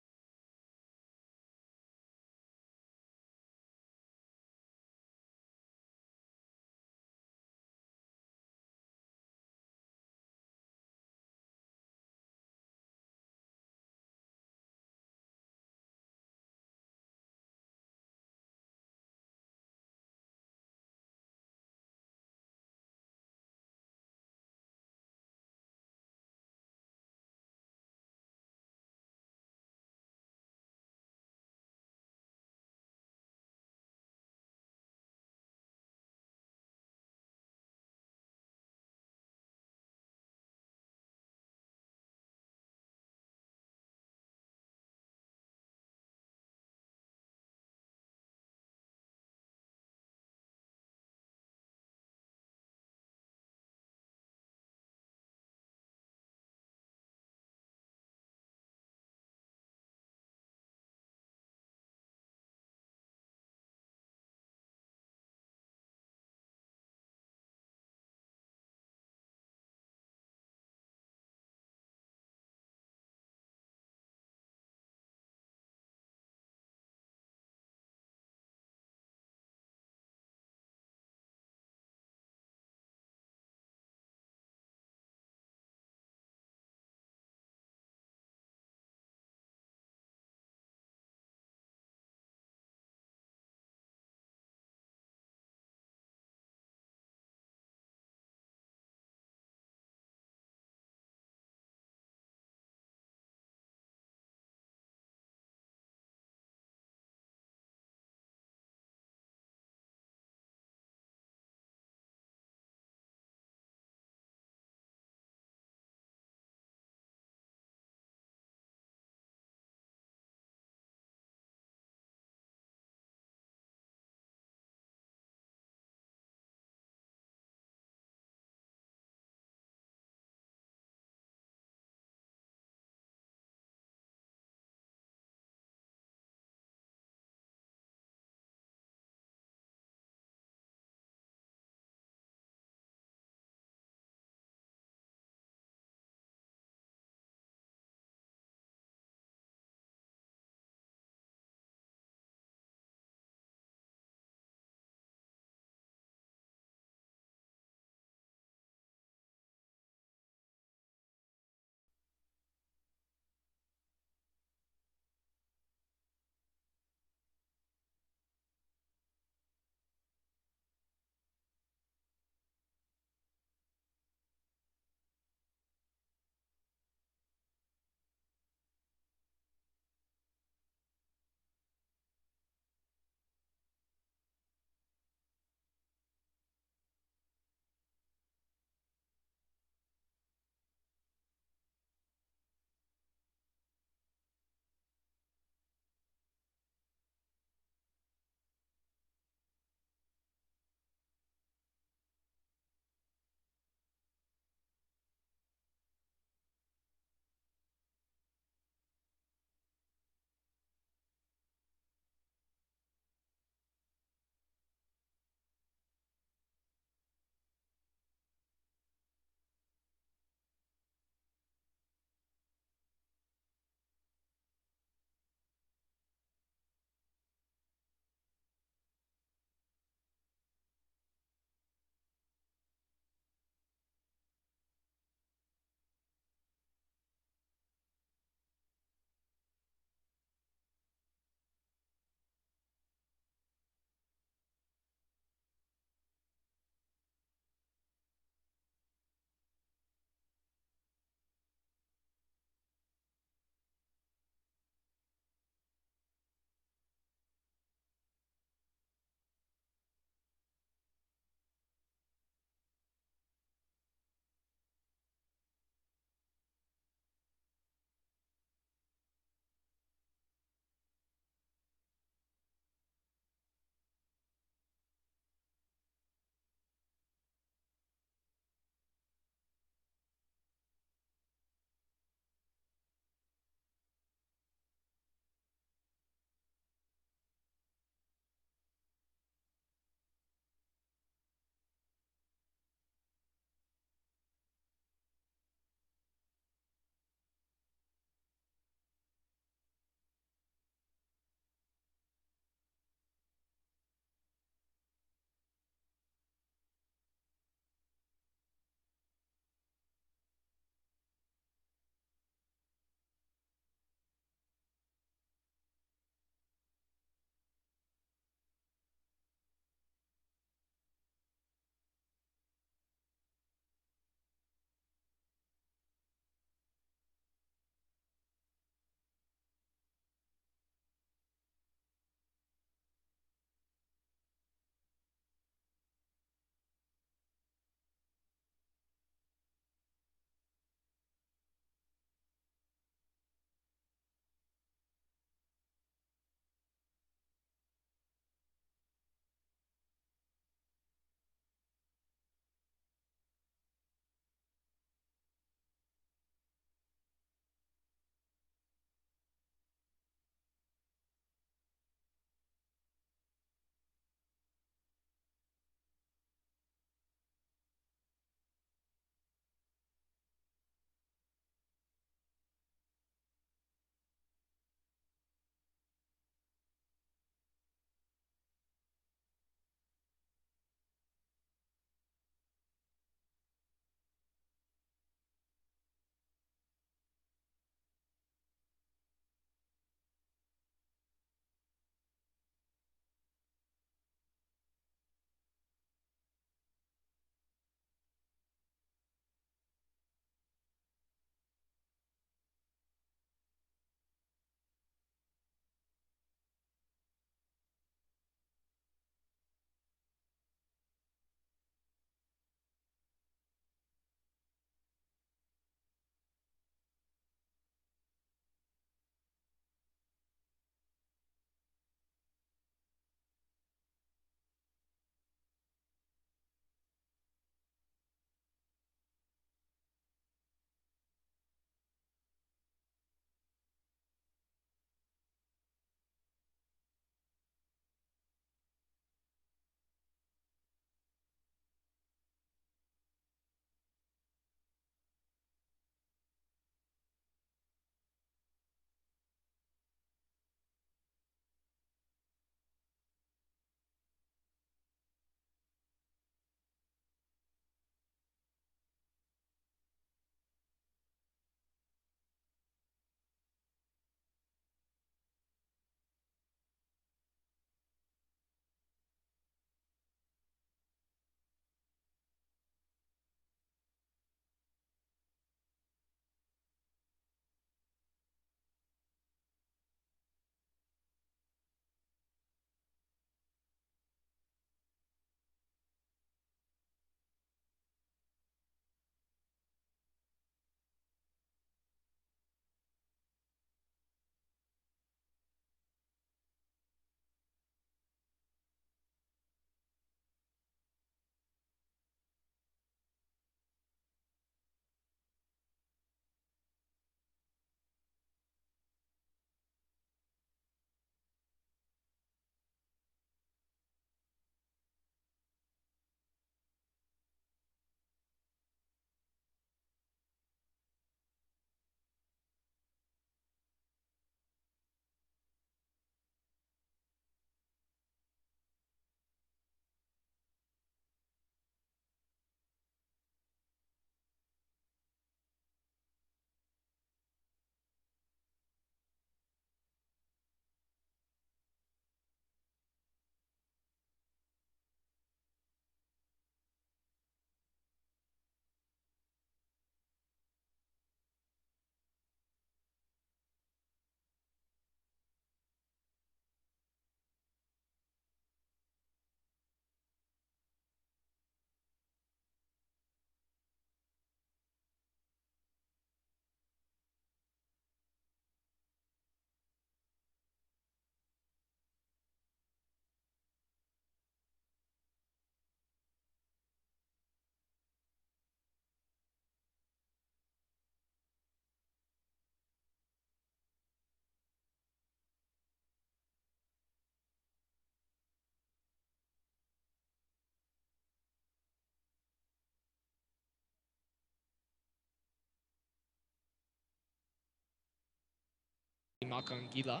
Makangila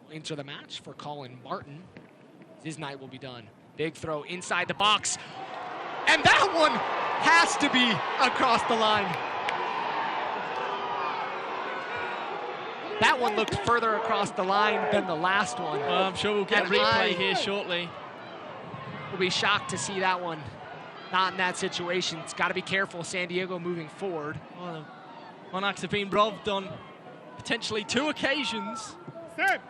will enter the match for Colin Martin. His night will be done. Big throw inside the box. And that one has to be across the line. That one looked further across the line than the last one. Well, I'm sure we'll get a replay here shortly. We'll be shocked to see that one not in that situation. It's got to be careful, San Diego, moving forward. Well, the Monarchs have been robbed on potentially 2 occasions. Step!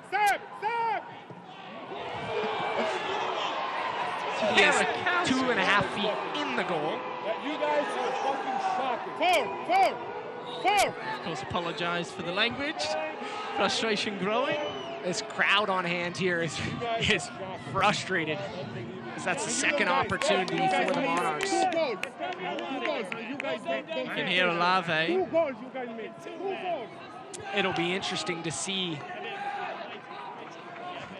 He is 2.5 feet in the goal. You guys are fucking shocking. Foul! Of course, apologize for the language. Frustration growing. This crowd on hand here is frustrated, because that's the second opportunity for the Monarchs. You can hear Olave. 2 goals you guys made. 2 goals. It'll be interesting to see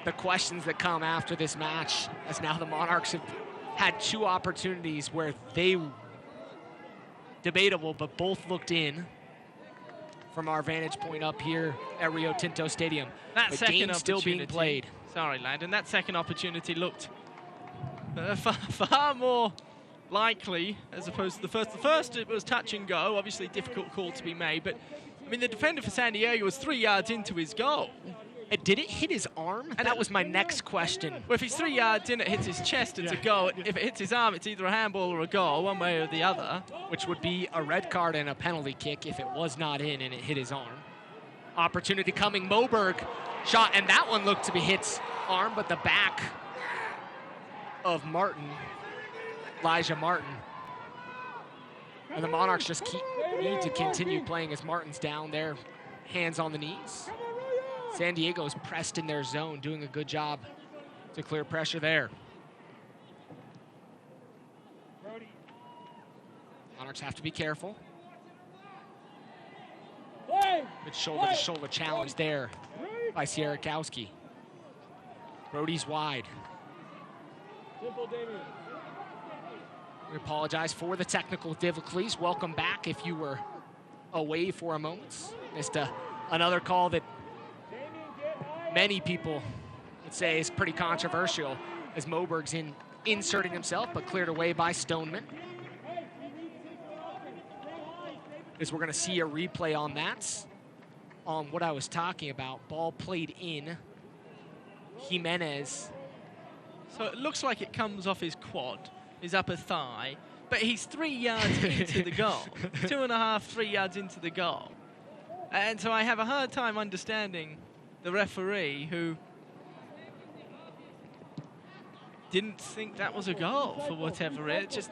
the questions that come after this match, as now the Monarchs have had 2 opportunities where they, debatable, but both looked in from our vantage point up here at Rio Tinto Stadium. That second game still being played. Sorry, Landon. That second opportunity looked far more likely as opposed to the first. The first, it was touch and go. Obviously, difficult call to be made. But, I mean, the defender for San Diego was 3 yards into his goal. Did it hit his arm? And that was my next question. Well, if he's 3 yards in, it hits his chest, it's a goal. If it hits his arm, it's either a handball or a goal, one way or the other. Which would be a red card and a penalty kick if it was not in and it hit his arm. Opportunity coming, Moberg shot, and that one looked to be his arm, but the back of Martin, Elijah Martin. And the Monarchs just need to continue playing as Martin's down there, hands on the knees. San Diego's pressed in their zone, doing a good job to clear pressure there. Monarchs have to be careful. Good shoulder-to-shoulder challenge there by Sierakowski. Brody's wide. We apologize for the technical difficulties. Welcome back if you were away for a moment. Missed another call that many people would say is pretty controversial, as Moberg's inserting himself, but cleared away by Stoneman. As we're going to see a replay on that, on what I was talking about. Ball played in. Jimenez. So it looks like it comes off his quad, his upper thigh, but he's 3 yards into the goal. 2.5, 3 yards into the goal. And so I have a hard time understanding the referee, who didn't think that was a goal for whatever it. Just,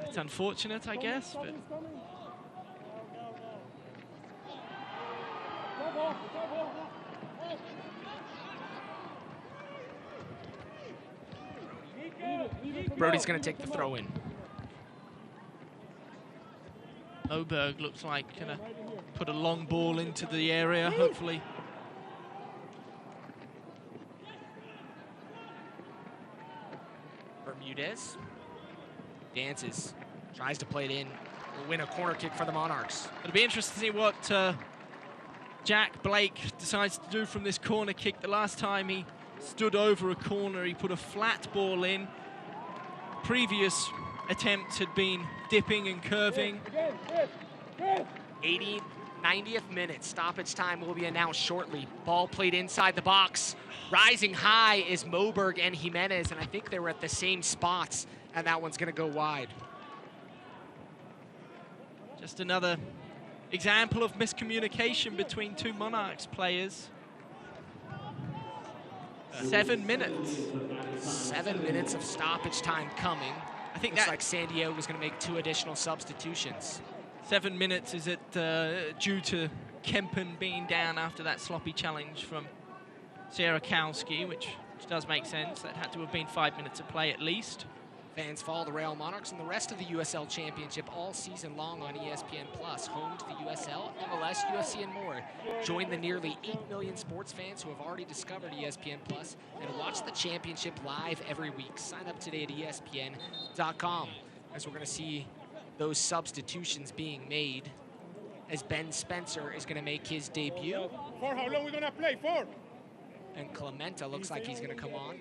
it's unfortunate, I guess. But Brody's going to take the throw in. Oberg looks like going to put a long ball into the area, hopefully. Bermudez dances, tries to play it in, will win a corner kick for the Monarchs. It'll be interesting to see what Jack Blake decides to do from this corner kick. The last time he stood over a corner, he put a flat ball in. Previous attempts had been dipping and curving. 90th minute, stoppage time will be announced shortly. Ball played inside the box. Rising high is Moberg and Jimenez, and I think they were at the same spots, and that one's going to go wide. Just another example of miscommunication between 2 Monarchs players. 7 minutes. 7 minutes of stoppage time coming. I think looks like San Diego was going to make 2 additional substitutions. 7 minutes, is it due to Kempen being down after that sloppy challenge from Sierakowski, which does make sense. That had to have been 5 minutes of play at least. Fans follow the Real Monarchs and the rest of the USL Championship all season long on ESPN+, home to the USL, MLS, UFC, and more. Join the nearly 8 million sports fans who have already discovered ESPN+, and watch the championship live every week. Sign up today at ESPN.com, as we're going to see those substitutions being made as Ben Spencer is going to make his debut. For how long we going to play? For? And Clementa looks like he's going to come on.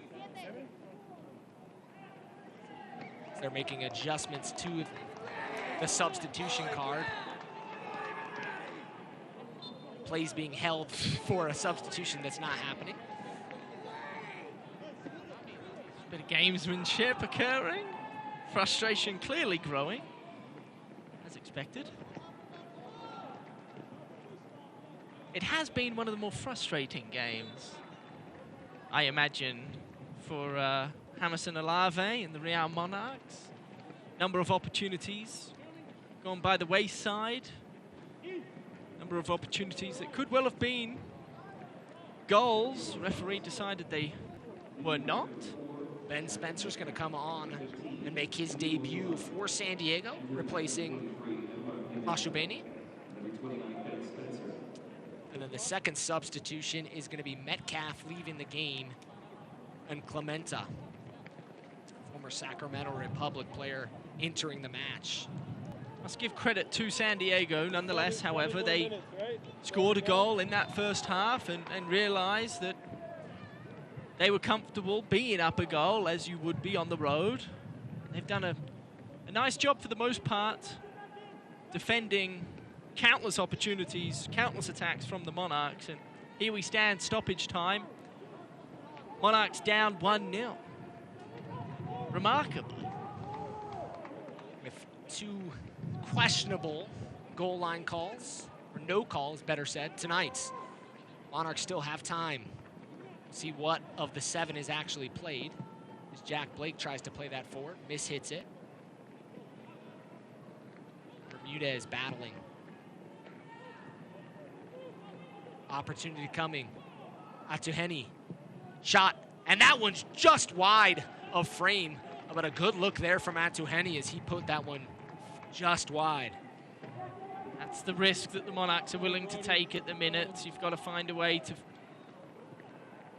They're making adjustments to the substitution card. Plays being held for a substitution that's not happening. Bit of gamesmanship occurring. Frustration clearly growing, as expected. It has been one of the more frustrating games, I imagine, for Jamerson Olave and the Real Monarchs. Number of opportunities gone by the wayside. Number of opportunities that could well have been goals. Referee decided they were not. Ben Spencer's going to come on and make his debut for San Diego, replacing Ashubeni. And then the second substitution is going to be Metcalf leaving the game, and Clementa, former Sacramento Republic player, entering the match. Must give credit to San Diego. Nonetheless, however, they scored a goal in that first half and realized that they were comfortable being up a goal, as you would be on the road. They've done a nice job for the most part, defending countless opportunities, countless attacks from the Monarchs. And here we stand, stoppage time. Monarchs down 1-0. Remarkable. With two questionable goal line calls, or no calls, better said, tonight. Monarchs still have time. See what of the 7 is actually played, as Jack Blake tries to play that forward, mishits it. Bermudez battling. Opportunity coming. Atuheni. Shot, and that one's just wide of frame. But a good look there from Atuheni as he put that one just wide. That's the risk that the Monarchs are willing to take at the minute. You've got to find a way to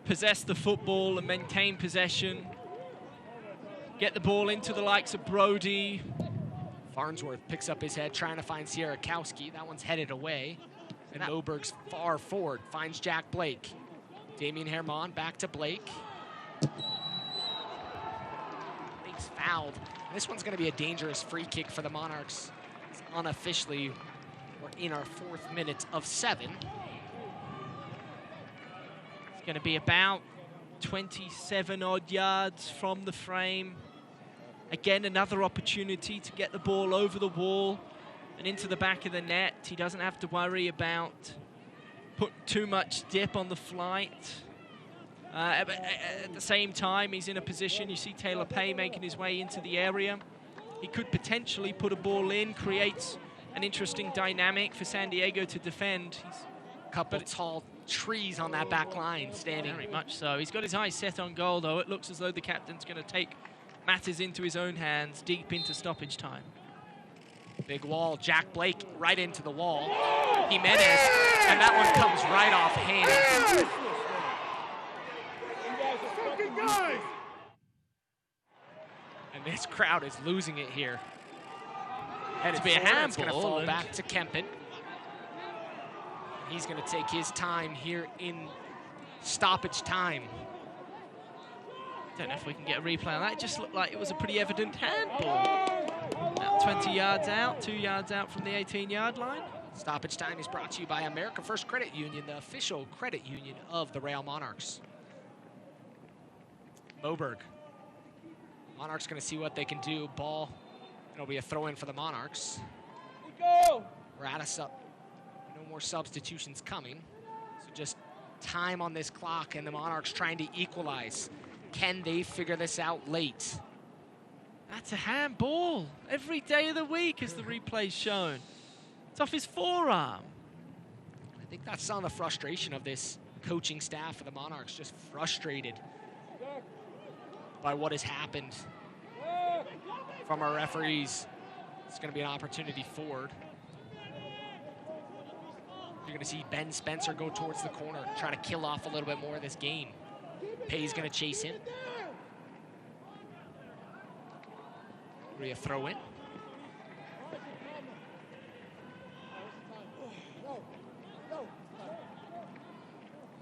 possess the football and maintain possession. Get the ball into the likes of Brody. Farnsworth picks up his head, trying to find Sierakowski. That one's headed away. And Moberg's far forward, finds Jack Blake. Damian Herman back to Blake. Blake's fouled. This one's going to be a dangerous free kick for the Monarchs. It's unofficially, we're in our 4th minute of 7. It's going to be about 27-odd yards from the frame. Again, another opportunity to get the ball over the wall and into the back of the net. He doesn't have to worry about putting too much dip on the flight. But at the same time, he's in a position, you see Taylor Pay making his way into the area. He could potentially put a ball in, creates an interesting dynamic for San Diego to defend. He's a couple tall trees on that back line standing. Very much so. He's got his eyes set on goal, though. It looks as though the captain's going to take matters into his own hands deep into stoppage time. Big wall, Jack Blake right into the wall. Jimenez, and that one comes right off hands. And this crowd is losing it here. And it's going to fall back to Kempen. He's going to take his time here in stoppage time. Don't know if we can get a replay on that. It just looked like it was a pretty evident handball. About 20 yards out, 2 yards out from the 18-yard line. Stoppage time is brought to you by America First Credit Union, the official credit union of the Real Monarchs. Moberg. Monarchs going to see what they can do. Ball, it'll be a throw-in for the Monarchs. We're at a no more substitutions coming. So just time on this clock, and the Monarchs trying to equalize. Can they figure this out late? That's a handball. Every day of the week as the replay's shown. It's off his forearm. I think that's some of the frustration of this coaching staff for the Monarchs, just frustrated by what has happened from our referees. It's going to be an opportunity forward. You're going to see Ben Spencer go towards the corner, try to kill off a little bit more of this game. Pay's going to chase him. Throw in.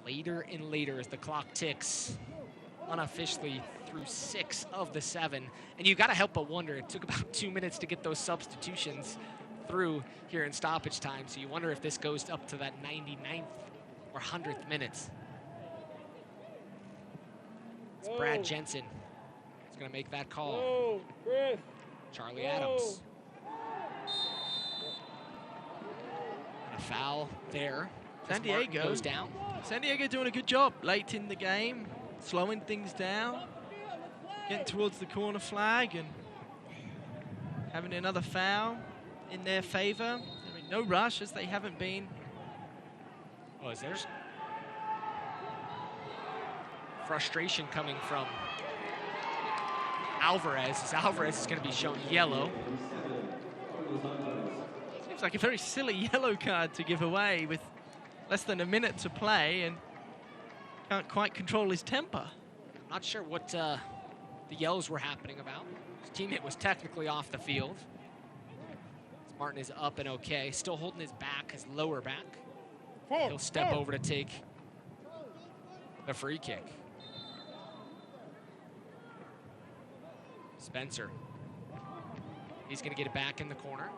later and later as the clock ticks unofficially through 6 of the 7. And you got to help but wonder, it took about 2 minutes to get those substitutions through here in stoppage time. So you wonder if this goes up to that 99th or 100th minutes. It's Brad Jensen. He's going to make that call. Charlie Adams. And a foul there. San Diego goes down. San Diego doing a good job late in the game, slowing things down, getting towards the corner flag and having another foul in their favor. I mean, no rush as they haven't been. Oh, is there's frustration coming from Alvarez, as Alvarez is going to be shown yellow. Seems like a very silly yellow card to give away with less than a minute to play and can't quite control his temper. Not sure what the yells were happening about. His teammate was technically off the field. Martin is up and okay, still holding his back, his lower back. He'll step over to take the free kick. Spencer. He's going to get it back in the corner.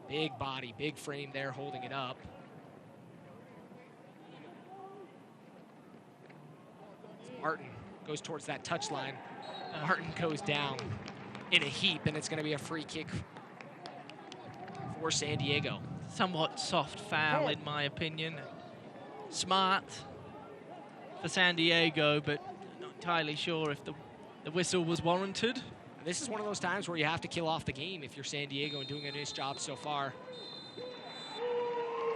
Big body, big frame there holding it up. Martin goes towards that touchline. Martin goes down in a heap, and it's going to be a free kick for San Diego. Somewhat soft foul, in my opinion. Smart for San Diego, but not entirely sure if the whistle was warranted. This is one of those times where you have to kill off the game if you're San Diego and doing a nice job so far.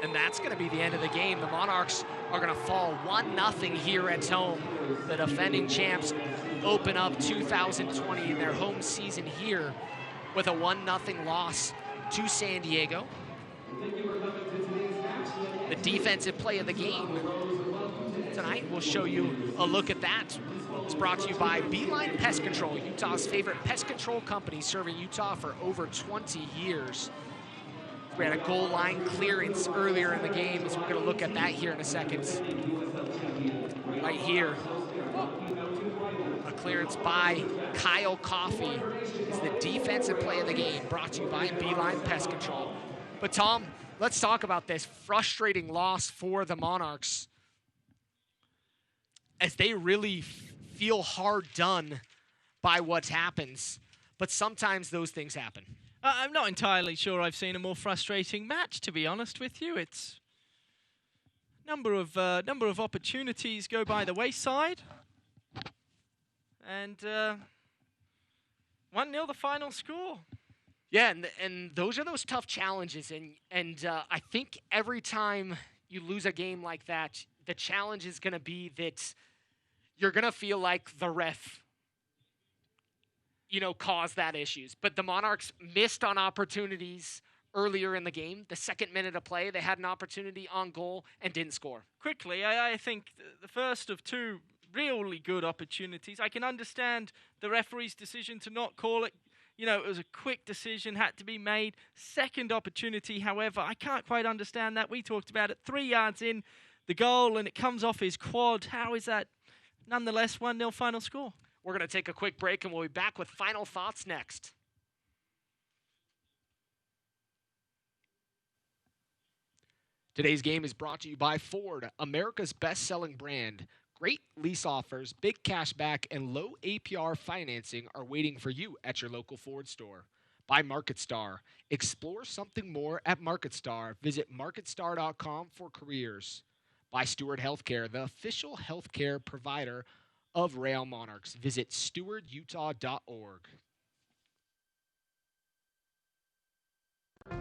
And that's going to be the end of the game. The Monarchs are going to fall 1-0 here at home. The defending champs open up 2020 in their home season here with a 1-0 loss to San Diego. The defensive play of the game tonight, we'll show you a look at that. It's brought to you by Beeline Pest Control, Utah's favorite pest control company, serving Utah for over 20 years. We had a goal line clearance earlier in the game, so we're going to look at that here in a second. Right here, a clearance by Kyle Coffey is the defensive play of the game, brought to you by Beeline Pest Control. But Tom, let's talk about this frustrating loss for the Monarchs, as they really feel hard done by what happens, but sometimes those things happen. I'm not entirely sure I've seen a more frustrating match, to be honest with you. It's number of opportunities go by the wayside, and 1-0 the final score. Yeah, and those are those tough challenges, and I think every time you lose a game like that, the challenge is going to be that you're going to feel like the ref, caused that issues. But the Monarchs missed on opportunities earlier in the game. The second minute of play, they had an opportunity on goal and didn't score. Quickly, I think the first of two really good opportunities. I can understand the referee's decision to not call it. It was a quick decision, had to be made. Second opportunity, however, I can't quite understand that. We talked about it 3 yards in the goal, and it comes off his quad. How is that? Nonetheless, 1-0 final score. We're going to take a quick break, and we'll be back with final thoughts next. Today's game is brought to you by Ford, America's best-selling brand. Great lease offers, big cash back, and low APR financing are waiting for you at your local Ford store. By MarketStar. Explore something more at MarketStar. Visit MarketStar.com for careers. By Steward Healthcare, the official healthcare provider of Rail Monarchs. Visit stewardutah.org.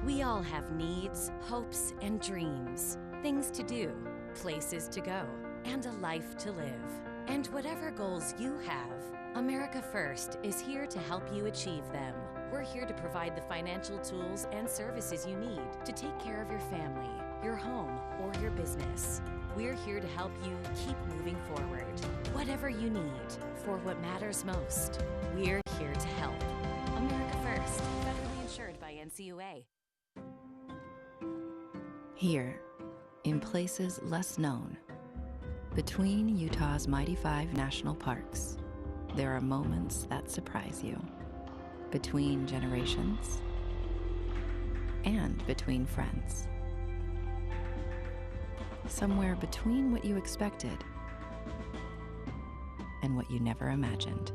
We all have needs, hopes, and dreams. Things to do, places to go, and a life to live. And whatever goals you have, America First is here to help you achieve them. We're here to provide the financial tools and services you need to take care of your family, your home, or your business. We're here to help you keep moving forward. Whatever you need, for what matters most, we're here to help. America First, federally insured by NCUA. Here, In places less known, between Utah's mighty 5 national parks, there are moments that surprise you. Between generations and between friends. Somewhere between what you expected and what you never imagined.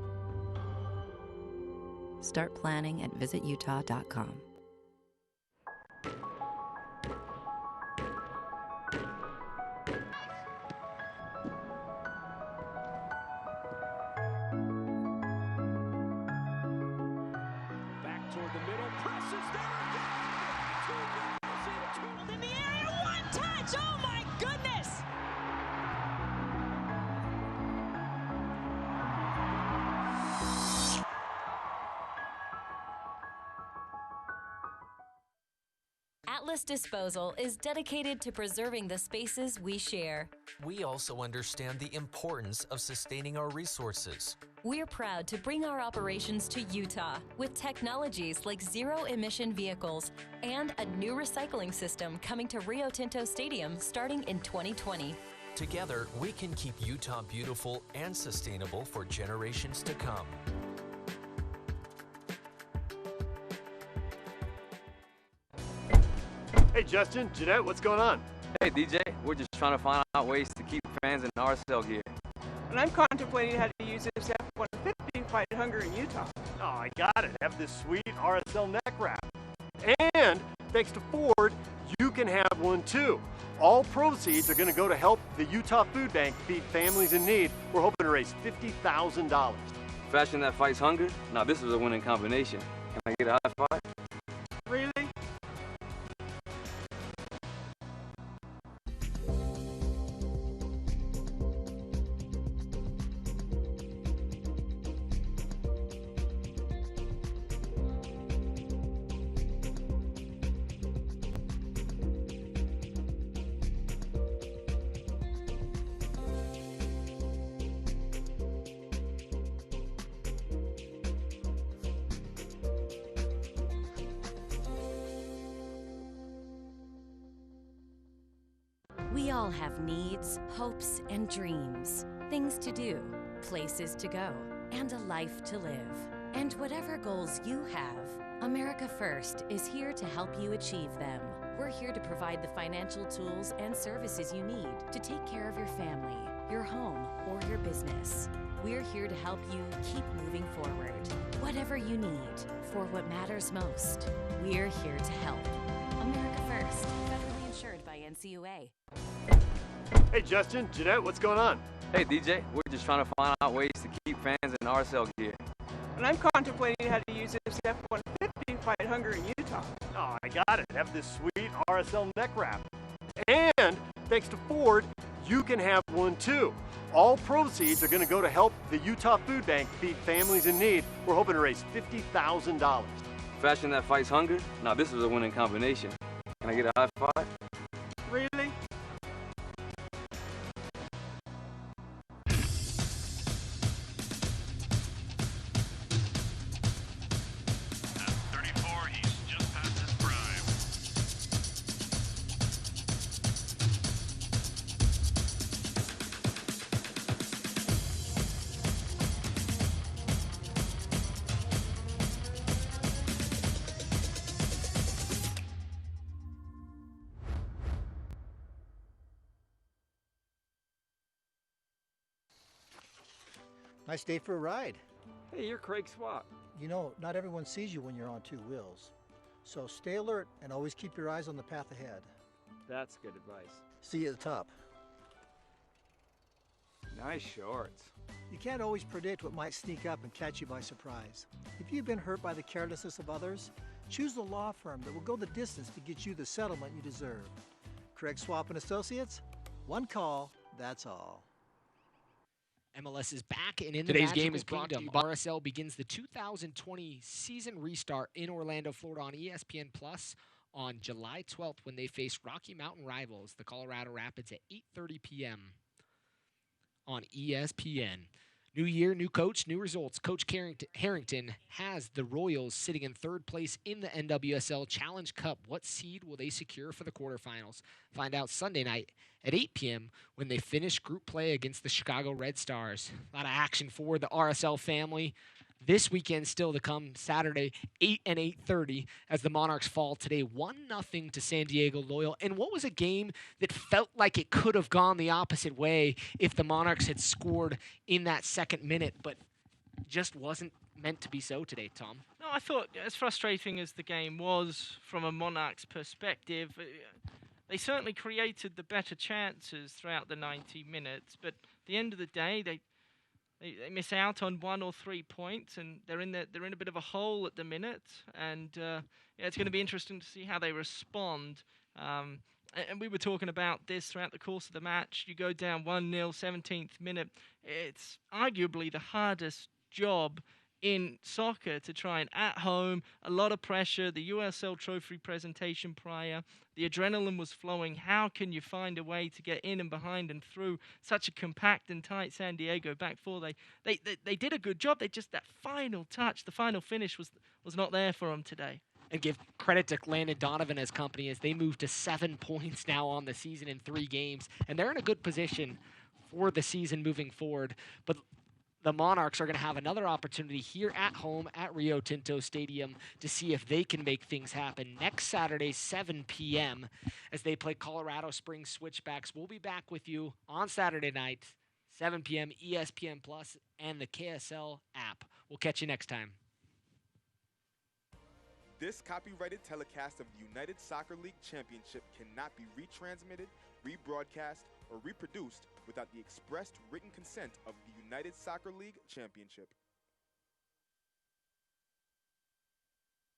Start planning at visitutah.com. Back toward the middle, presses there again. In the area, one touch. Oh my goodness! Atlas Disposal is dedicated to preserving the spaces we share. We also understand the importance of sustaining our resources. We're proud to bring our operations to Utah with technologies like zero-emission vehicles and a new recycling system coming to Rio Tinto Stadium starting in 2020. Together, we can keep Utah beautiful and sustainable for generations to come. Hey, Justin, Jeanette, what's going on? Hey, DJ, we're just trying to find out ways to keep fans in RSL gear. And I'm contemplating how to use this F-150 fight hunger in Utah. Oh, I got it. Have this sweet RSL neck wrap. And thanks to Ford, you can have one too. All proceeds are going to go to help the Utah Food Bank feed families in need. We're hoping to raise $50,000. Fashion that fights hunger? Now this is a winning combination. Can I get a high five? Really? We all have needs, hopes, and dreams. Things to do, places to go, and a life to live. And whatever goals you have, America First is here to help you achieve them. We're here to provide the financial tools and services you need to take care of your family, your home, or your business. We're here to help you keep moving forward. Whatever you need, for what matters most, we're here to help. America First, federally insured by NCUA. Hey, Justin, Jeanette, what's going on? Hey, DJ, we're just trying to find out ways to keep fans in RSL gear. And I'm contemplating how to use this F-150 fight hunger in Utah. Oh, I got it. Have this sweet RSL neck wrap. And thanks to Ford, you can have one too. All proceeds are going to go to help the Utah Food Bank feed families in need. We're hoping to raise $50,000. Fashion that fights hunger? Now this is a winning combination. Can I get a high five? Really? Nice day for a ride. Hey, you're Craig Swap. You know, not everyone sees you when you're on two wheels. So stay alert and always keep your eyes on the path ahead. That's good advice. See you at the top. Nice shorts. You can't always predict what might sneak up and catch you by surprise. If you've been hurt by the carelessness of others, choose the law firm that will go the distance to get you the settlement you deserve. Craig Swap and Associates, one call, that's all. MLS is back, and in today's the game is brought to Kingdom. you by RSL begins the 2020 season restart in Orlando, Florida on ESPN Plus on July 12th when they face Rocky Mountain rivals, the Colorado Rapids, at 8:30 p.m. on ESPN. New year, new coach, new results. Coach Harrington has the Royals sitting in third place in the NWSL Challenge Cup. What seed will they secure for the quarterfinals? Find out Sunday night at 8 p.m. when they finish group play against the Chicago Red Stars. A lot of action for the RSL family. This weekend still to come, Saturday, 8 and 8:30, as the Monarchs fall today 1-0 to San Diego Loyal. And what was a game that felt like it could have gone the opposite way if the Monarchs had scored in that second minute, but just wasn't meant to be so today, Tom. No, I thought, as frustrating as the game was from a Monarchs perspective, they certainly created the better chances throughout the 90 minutes, but at the end of the day, they miss out on 1 or 3 points, and they're in a bit of a hole at the minute. And it's going to be interesting to see how they respond. And we were talking about this throughout the course of the match. You go down 1-0, 17th minute. It's arguably the hardest job in soccer to try and at home, a lot of pressure, the USL Trophy presentation prior, the adrenaline was flowing. How can you find a way to get in and behind and through such a compact and tight San Diego back four? They did a good job. They just, that final touch, the final finish was not there for them today. And give credit to Landon Donovan and his company as they move to 7 points now on the season in 3 games. And they're in a good position for the season moving forward. But the Monarchs are going to have another opportunity here at home at Rio Tinto Stadium to see if they can make things happen next Saturday, 7 p.m., as they play Colorado Springs Switchbacks. We'll be back with you on Saturday night, 7 p.m., ESPN Plus, and the KSL app. We'll catch you next time. This copyrighted telecast of the United Soccer League Championship cannot be retransmitted, rebroadcast, or reproduced without the expressed written consent of the United Soccer League Championship.